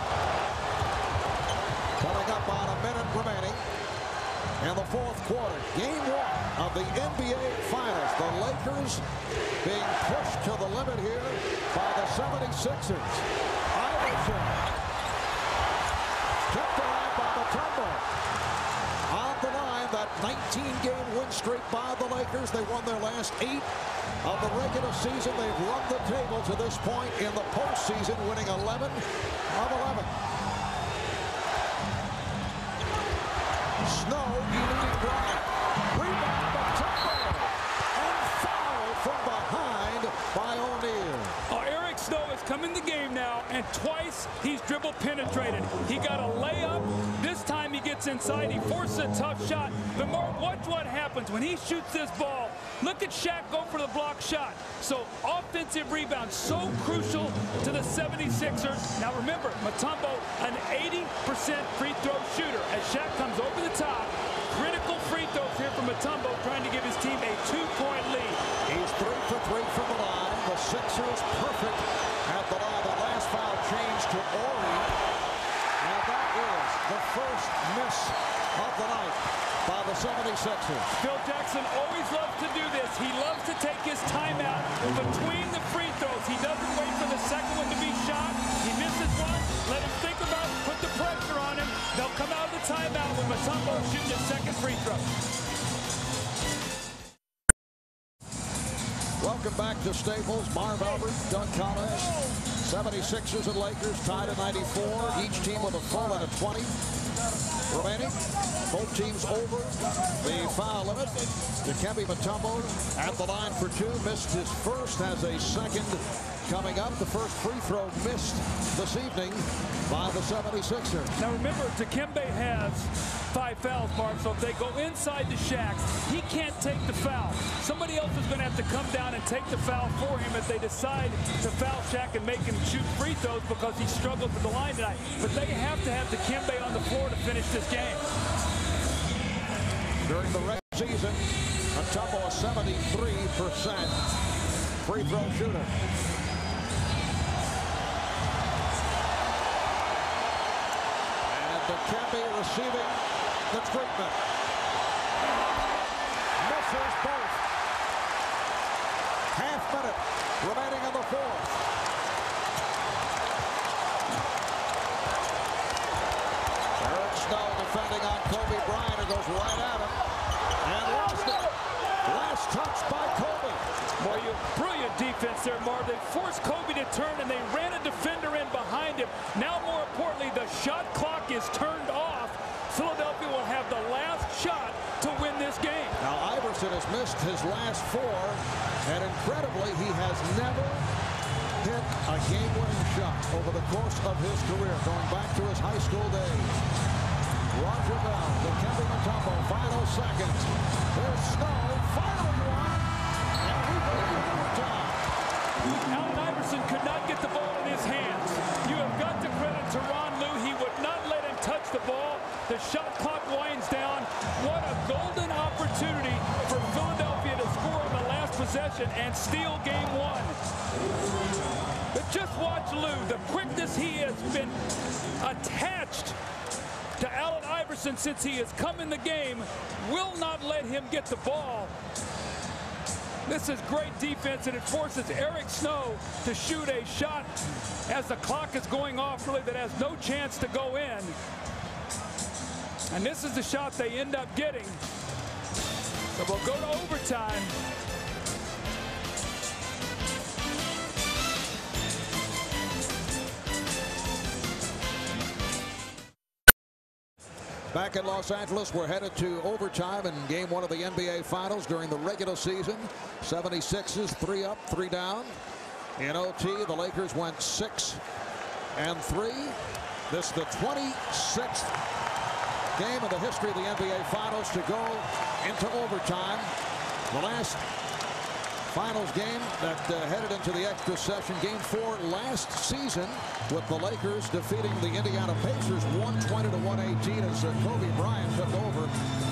Coming up on a minute remaining in the 4th quarter. Game 1 of the NBA Finals. The Lakers being pushed to the limit here by the 76ers. Iverson. Kept alive by Mutombo. On the line, that 19-game win streak by the Lakers. They won their last 8 of the regular season. They've run the table to this point in the postseason, winning 11 of 11. Snow eluding Bryant. Rebound Mutombo. And foul from behind by O'Neal. Oh, Eric Snow has come in the game now, and twice he's dribble penetrated. He got a layup. This time he gets inside. He forces a tough shot. But Mark, watch what happens when he shoots this ball. Look at Shaq go for the block shot. So offensive rebound, so crucial to the 76ers. Now remember, Mutombo, an 80% free throw shooter. As Shaq comes over the top, critical free throws here from Mutombo, trying to give his team a 2-point lead. He's 3 for 3 from the line. The Sixers perfect at the line. The last foul changed to Ori. And that is the first miss of the night by the 76ers. Phil Jackson always loves to do this. He loves to take his timeout between the free throws. He doesn't wait for the second one to be shot. He misses one. Let him think about it. Put the pressure on him. They'll come out of the timeout when Mutombo shoots his second free throw. Welcome back to Staples. Marv Albert, Doug Collins. 76ers and Lakers tied at 94. Each team with a full and a 20 remaining. Both teams over the foul limit. Dikembe Mutombo at the line for 2. Missed his first, has a second coming up. The first free throw missed this evening by the 76ers. Now remember, Dikembe has 5 fouls, Mark, so if they go inside the Shaq, he can't take the foul. Somebody else is going to have to come down and take the foul for him if they decide to foul Shaq and make him shoot free throws because he struggled with the line tonight. But they have to have Dikembe on the floor to finish this game. During the regular season, Mutombo a 73% free throw shooter. Dikembe receiving the treatment. Misses both. Half minute remaining in the fourth. Eric Snow defending on Kobe Bryant, who goes right at him and lost it. Last touch by Kobe. Boy, brilliant defense there, Marv. They forced Kobe to turn, and they ran a defender in behind him. Now, more importantly, the shot clock is turned off. Philadelphia will have the last shot to win this game. Now, Iverson has missed his last four, and incredibly, he has never hit a game-winning shot over the course of his career, going back to his high school days. Roger Bell, Dikembe Mutombo, final seconds. There's Snow, final one, and we go to overtime. Allen Iverson could not get the ball in his hands. You have got to credit Tyronn Lue. He would not let him touch the ball. The shot clock winds down. What a golden opportunity for Philadelphia to score in the last possession and steal game one. But just watch Lue. The quickness he has been attached to Allen Iverson since he has come in the game, will not let him get the ball. This is great defense, and it forces Eric Snow to shoot a shot as the clock is going off, really, that has no chance to go in. And this is the shot they end up getting. So we'll go to overtime. Back in Los Angeles, we're headed to overtime in game one of the NBA Finals during the regular season. 76ers, 3 up, 3 down. In OT, the Lakers went 6-3. This is the 26th game in the history of the NBA Finals to go into overtime. The last Finals game that headed into the extra session, game 4 last season, with the Lakers defeating the Indiana Pacers 120-118 as Kobe Bryant took over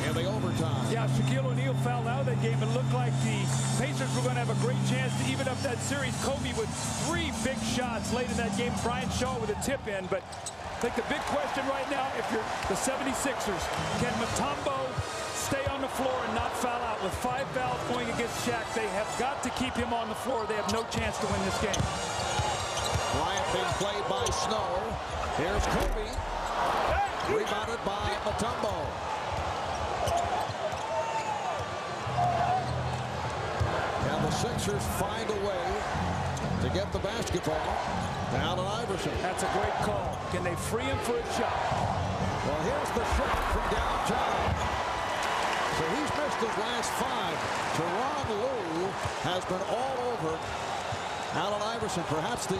in the overtime. Yeah, Shaquille O'Neal fouled out of that game. It looked like the Pacers were going to have a great chance to even up that series. Kobe with 3 big shots late in that game. Brian Shaw with a tip in. But I think the big question right now, if you're the 76ers, can Mutombo stay on the floor and not foul out? With 5 fouls going against Shaq, they have got to keep him on the floor. They have no chance to win this game. Bryant being played by Snow. Here's Kobe. Rebounded by Mutombo. And the Sixers find a way to get the basketball to Allen Iverson. That's a great call. Can they free him for a shot? Well, here's the shot from downtown. So he's missed his last 5. Tyronn Lue has been all over Allen Iverson. Perhaps the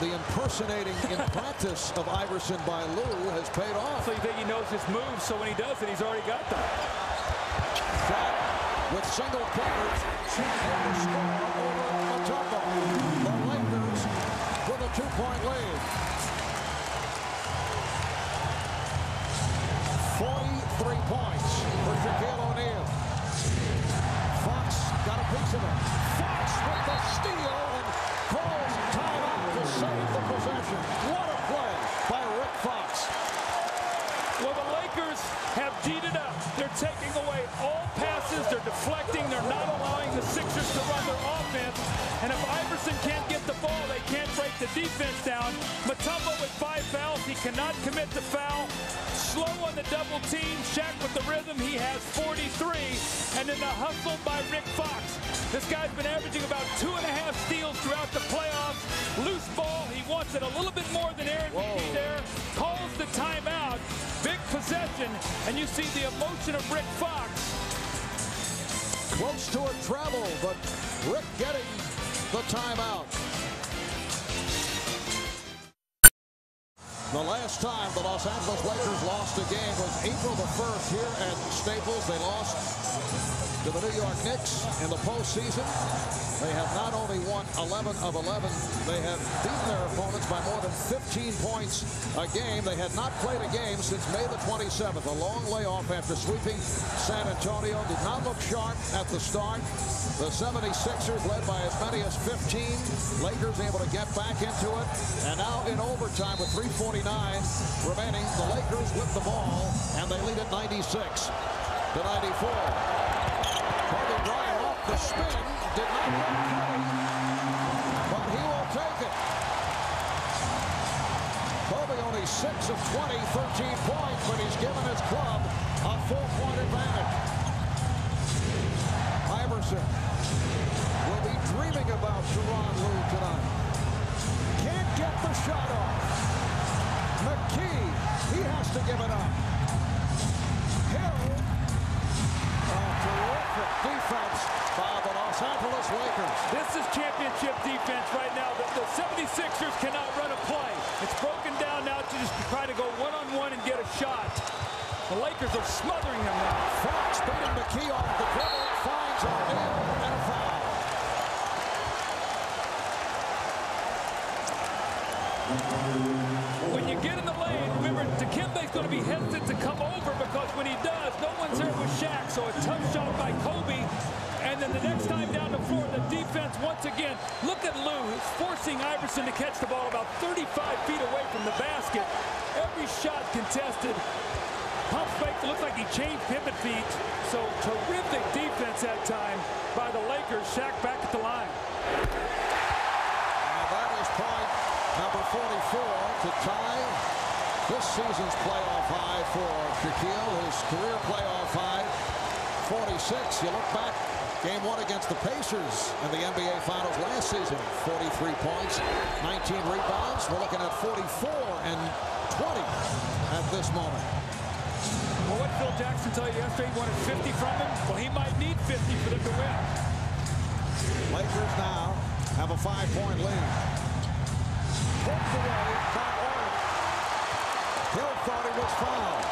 impersonating in practice of Iverson by Lue has paid off. So you think he knows his moves, so when he does it, he's already got them. Shot with single fingers and the score over Mutombo. The Lakers with a 2-point lead. 43 points for Shaquille O'Neal. Fox got a piece of it. Fox with the steal and calls timeout to save the possession. What a play by Rick Fox. Well, the Lakers have G'd it up. They're taking away all passes. They're deflecting. They're not allowing the Sixers to run their offense. And if Iverson can't get the ball, they can't break the defense down. Mutombo with 5 fouls. He cannot commit the foul. Slow on the double team. Shaq with the rhythm. He has 43. And then the hustle by Rick Fox. This guy's been averaging about 2.5 steals throughout the playoffs. Loose ball. He wants it a little bit more than Aaron McKee there. Calls the timeout. Big possession. And you see the emotion of Rick Fox. Close to a travel, but Rick getting the timeout. The last time the Los Angeles Lakers lost a game was April the 1st here at Staples. They lost to the New York Knicks in the postseason. They have not only won 11 of 11, they have beaten their opponents by more than 15 points a game. They had not played a game since May the 27th. A long layoff after sweeping San Antonio. Did not look sharp at the start. The 76ers led by as many as 15. Lakers able to get back into it. And now in overtime with 3:49 remaining, the Lakers with the ball, and they lead at 96-94. Kobe Bryant off the spin. Did not look Kobe, but he will take it. Kobe only 6 of 20, 13 points, but he's given his club a 4-point advantage. Iverson will be dreaming about Tyronn Lue tonight. Can't get the shot off. McKee, he has to give it up. Hill, terrific defense by the Los Angeles Lakers. This is championship defense right now. The 76ers cannot run a play. It's broken down now to just try to go one-on-one and get a shot. The Lakers are smothering them now. Fox beating McKee off the dribble, finds a nail and a foul. When you get in the lane, remember, Dikembe's going to be hesitant to come over because when he does, no one's there with Shaq. So a tough shot by Kobe. And then the next time down the floor, the defense once again. Look at Lue. He's forcing Iverson to catch the ball about 35 feet away from the basket. Every shot contested. Pump fake, looks like he changed pivot feet. So terrific defense that time by the Lakers. Shaq back at the line. And that is point number 44 to tie this season's playoff high for Shaquille. His career playoff high, 46. You look back, game 1 against the Pacers in the NBA Finals last season. 43 points, 19 rebounds. We're looking at 44 and 20 at this moment. Well, what did Phil Jackson tell you yesterday? He wanted 50 from him. Well, he might need 50 for them to win. Lakers now have a 5-point lead. Poked away by Orr. Hill thought he was fouled.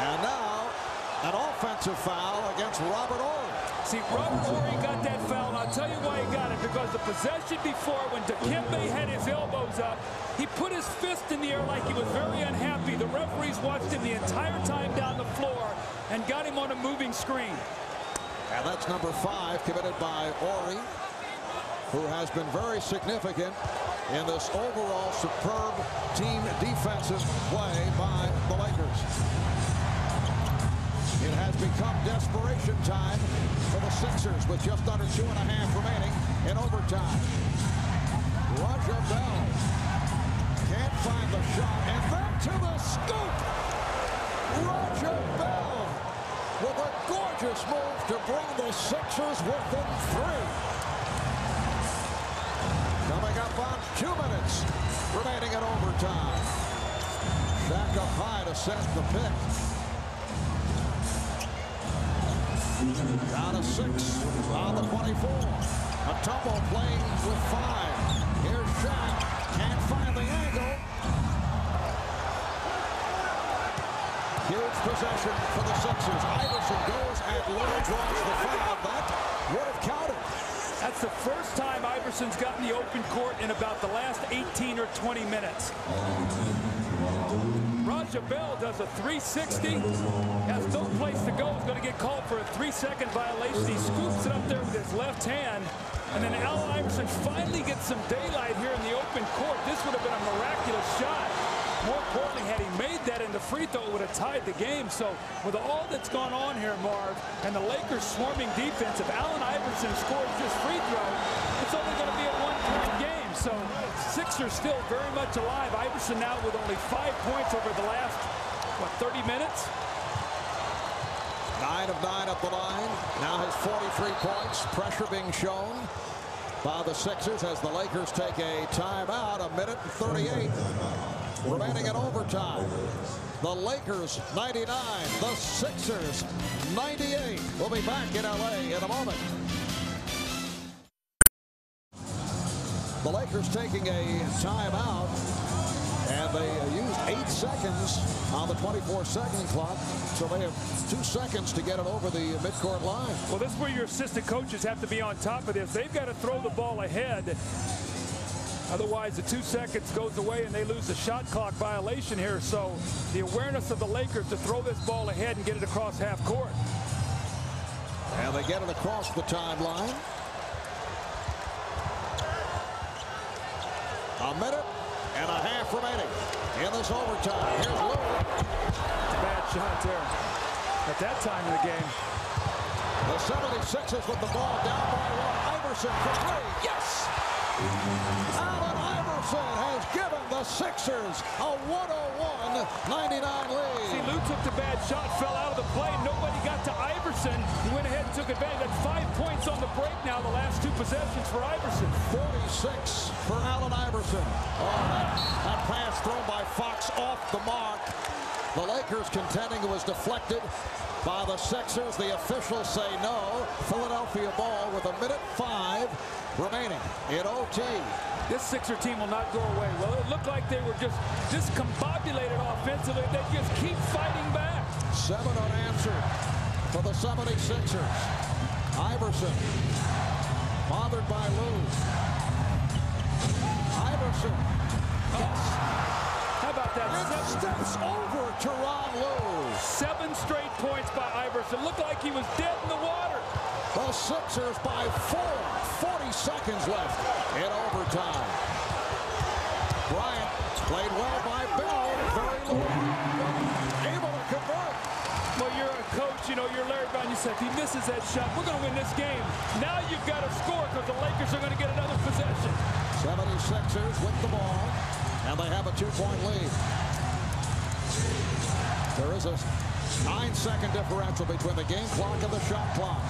And now an offensive foul against Robert Horry. See, Robert Horry got that foul, and I'll tell you why he got it. Because the possession before, when Dikembe had his elbows up, he put his fist in the air like he was very unhappy. The referees watched him the entire time down the floor and got him on a moving screen. And that's number 5, committed by Horry, who has been very significant in this overall superb team defensive play by the Lakers. It has become desperation time for the Sixers with just under 2.5 remaining in overtime. Roger Bell can't find the shot, and then to the scoop. Roger Bell with a gorgeous move to bring the Sixers within 3. Coming up on 2 minutes remaining in overtime. Shaq up high to set the pick. Down to 6 on the 24. A tumble playing with 5. Here's Shaq. Can't find the angle. Huge possession for the Sixers. Iverson goes and Lue draws the foul. That would have counted. That's the first time Iverson's gotten the open court in about the last 18 or 20 minutes. Roger Bell does a 360. Has no place to go. He's going to get called for a 3-second violation. He scoops it up there with his left hand. And then Allen Iverson finally gets some daylight here in the open court. This would have been a miraculous shot. More importantly, had he made that in the free throw, it would have tied the game. So with all that's gone on here, Marv, and the Lakers swarming defense, if Allen Iverson scores this free throw, it's only going to be a 1-point game. So Sixers still very much alive. Iverson now with only 5 points over the last, 30 minutes? 9 of 9 up the line. Now has 43 points. Pressure being shown by the Sixers as the Lakers take a timeout. 1:38 remaining in overtime. The Lakers 99, the Sixers 98. We'll be back in LA in a moment. The Lakers taking a timeout And they used 8 seconds on the 24-second clock, so they have 2 seconds to get it over the midcourt line. Well, this is where your assistant coaches have to be on top of this. They've got to throw the ball ahead. Otherwise, the 2 seconds goes away and they lose the shot clock violation here. So the awareness of the Lakers to throw this ball ahead and get it across half court. And they get it across the timeline. A minute and a half remaining in this overtime. Here's Lou. Bad shot there at that time in the game. The 76ers with the ball down by 1. Iverson for 3. Yes! Allen Iverson has given the Sixers a 101-99 lead. See, Lou took the bad shot, fell out of the play. Nobody got to Iverson. He went ahead and took advantage. That's 5 points on the break now, the last 2 possessions for Iverson. 46 for Allen Iverson. Oh, that pass thrown by Fox off the mark. The Lakers contending it was deflected by the Sixers. The officials say no. Philadelphia ball with 1:05 remaining in OT. This Sixer team will not go away. Well, it looked like they were just discombobulated offensively. They just keep fighting back. 7 unanswered for the 76ers. Iverson bothered by Lou. Iverson. Yes. How about that? And steps over Tyronn Lue. 7 straight points by Iverson. Looked like he was dead in the water. The Sixers by 4. 40 seconds left in overtime. Bryant played well by Bell. Very low. Able to convert. Well, you're a coach, you know, you're Larry Brown. You said, if he misses that shot, we're going to win this game. Now you've got to score because the Lakers are going to get another possession. 76ers with the ball, and they have a 2-point lead. There is a 9-second differential between the game clock and the shot clock.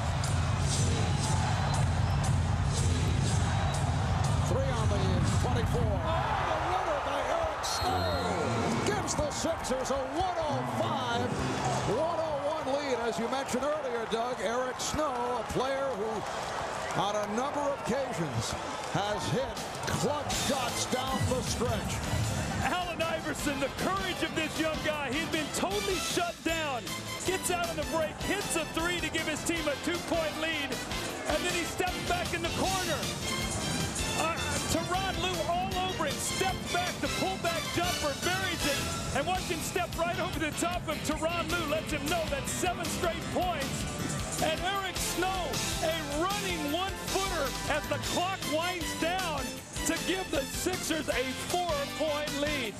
3 on the 24. Oh, the winner by Eric Snow gives the Sixers a 105-101 lead. As you mentioned earlier, Doug, Eric Snow, a player who on a number of occasions has hit clutch shots down the stretch. Allen Iverson, the courage of this young guy. He's been totally shut down. Gets out of the break, hits a 3 to give his team a 2-point lead, and then he steps back in the corner. Tyronn Lue all over him, steps back, the pullback jumper, buries it, and watch him step right over the top of Tyronn Lue, lets him know that's 7 straight points. And Eric Snow, a running 1-footer as the clock winds down to give the Sixers a 4-point lead.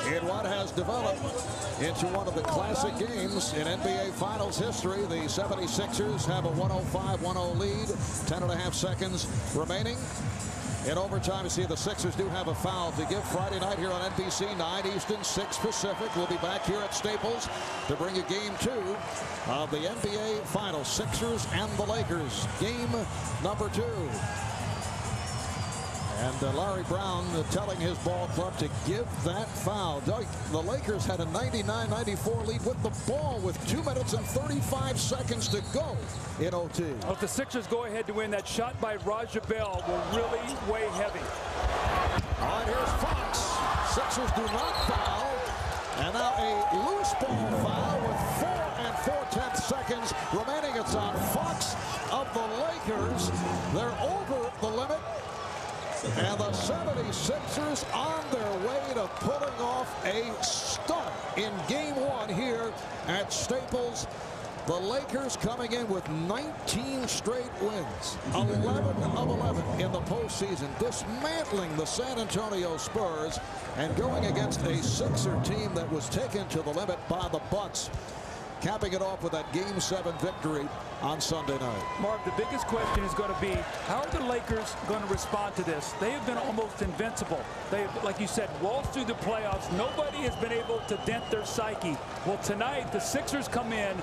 In what has developed into one of the classic games in NBA Finals history, the 76ers have a 105-100 lead, 10.5 seconds remaining. In overtime, you see the Sixers do have a foul to give Friday night here on NBC, 9 Eastern, 6 Pacific. We'll be back here at Staples to bring you game 2 of the NBA Finals, Sixers and the Lakers, game number 2. And Larry Brown telling his ball club to give that foul. Doug, the Lakers had a 99-94 lead with the ball with 2 minutes and 35 seconds to go in OT. Well, if the Sixers go ahead to win, that shot by Raja Bell will really weigh heavy. All right, here's Fox. Sixers do not foul. And now a loose ball foul with 4 4/10 seconds remaining. It's on Fox of the Lakers. They're over the limit. And the 76ers on their way to pulling off a stunner in game 1 here at Staples. The Lakers coming in with 19 straight wins, 11 of 11 in the postseason, dismantling the San Antonio Spurs and going against a Sixer team that was taken to the limit by the Bucks, capping it off with that Game 7 victory on Sunday night. Mark, the biggest question is going to be, how are the Lakers going to respond to this? They have been almost invincible. They have, like you said, waltzed through the playoffs. Nobody has been able to dent their psyche. Well, tonight, the Sixers come in,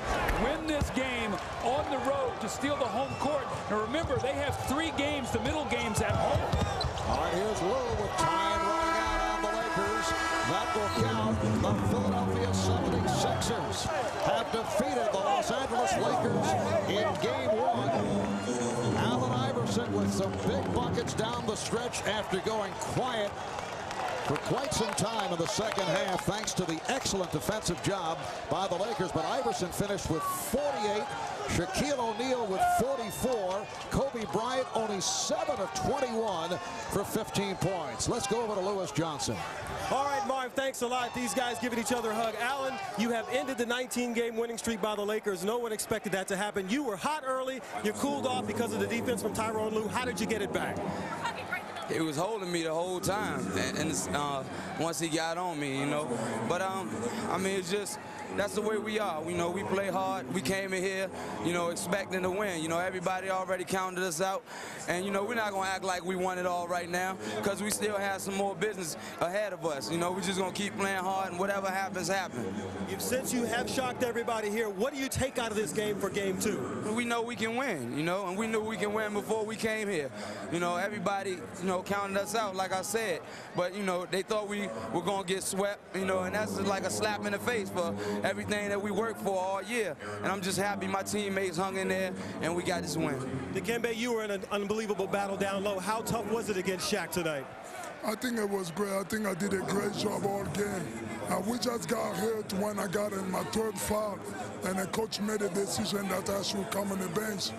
win this game on the road to steal the home court. And remember, they have 3 games, the middle games at home. All right, here's Lou with time running out on the Lakers. That will count. The Philadelphia 76ers have defeated the Los Los Angeles Lakers in Game 1. Allen Iverson with some big buckets down the stretch after going quiet for quite some time in the second half, thanks to the excellent defensive job by the Lakers. But Iverson finished with 48. Shaquille O'Neal with 44. Kobe Bryant only 7 of 21 for 15 points. Let's go over to Lewis Johnson. All right, Marv, thanks a lot. These guys giving each other a hug. Allen, you have ended the 19-game winning streak by the Lakers. No one expected that to happen. You were hot early. You cooled off because of the defense from Tyronn Lue. How did you get it back? He was holding me the whole time, and once he got on me, you know. But I mean, it's just, that's the way we are. You know, we play hard. We came in here, you know, expecting to win. You know, everybody already counted us out, and you know, we're not gonna act like we won it all right now, because we still have some more business ahead of us. You know, we're just gonna keep playing hard, and whatever happens, happens. Since you have shocked everybody here, what do you take out of this game for Game 2? We know we can win, you know, and we knew we can win before we came here. You know, everybody, you know, counted us out, like I said, but you know, they thought we were gonna get swept, you know, and that's like a slap in the face for everything that we worked for all year. And I'm just happy my teammates hung in there and we got this win. Dikembe, you were in an unbelievable battle down low. How tough was it against Shaq tonight? I think it was great. I think I did a great job all game. We just got hurt when I got in my third foul, and the coach made a decision that I should come on the bench.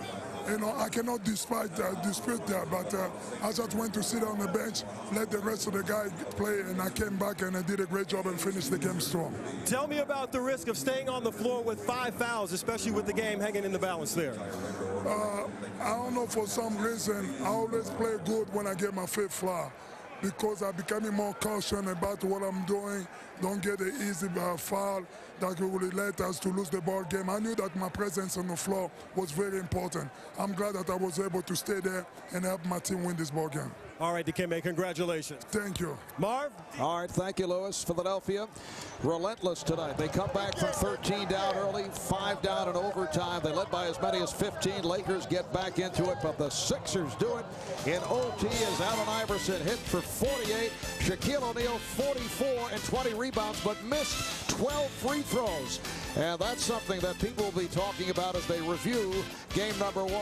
You know, I cannot dispute that, but I just went to sit on the bench, let the rest of the guys play, and I came back and I did a great job and finished the game strong. Tell me about the risk of staying on the floor with 5 fouls, especially with the game hanging in the balance there. I don't know, for some reason, I always play good when I get my 5th foul, because I'm becoming more cautious about what I'm doing. Don't get an easy foul that will let us to lose the ball game. I knew that my presence on the floor was very important. I'm glad that I was able to stay there and help my team win this ball game. All right, Dikembe, congratulations. Thank you. Marv? All right, thank you, Lewis. Philadelphia, relentless tonight. They come back from 13 down early, 5 down in overtime. They led by as many as 15. Lakers get back into it, but the Sixers do it in OT as Allen Iverson hit for 48. Shaquille O'Neal 44 and 20 rebounds, but missed 12 free throws. And that's something that people will be talking about as they review game number 1.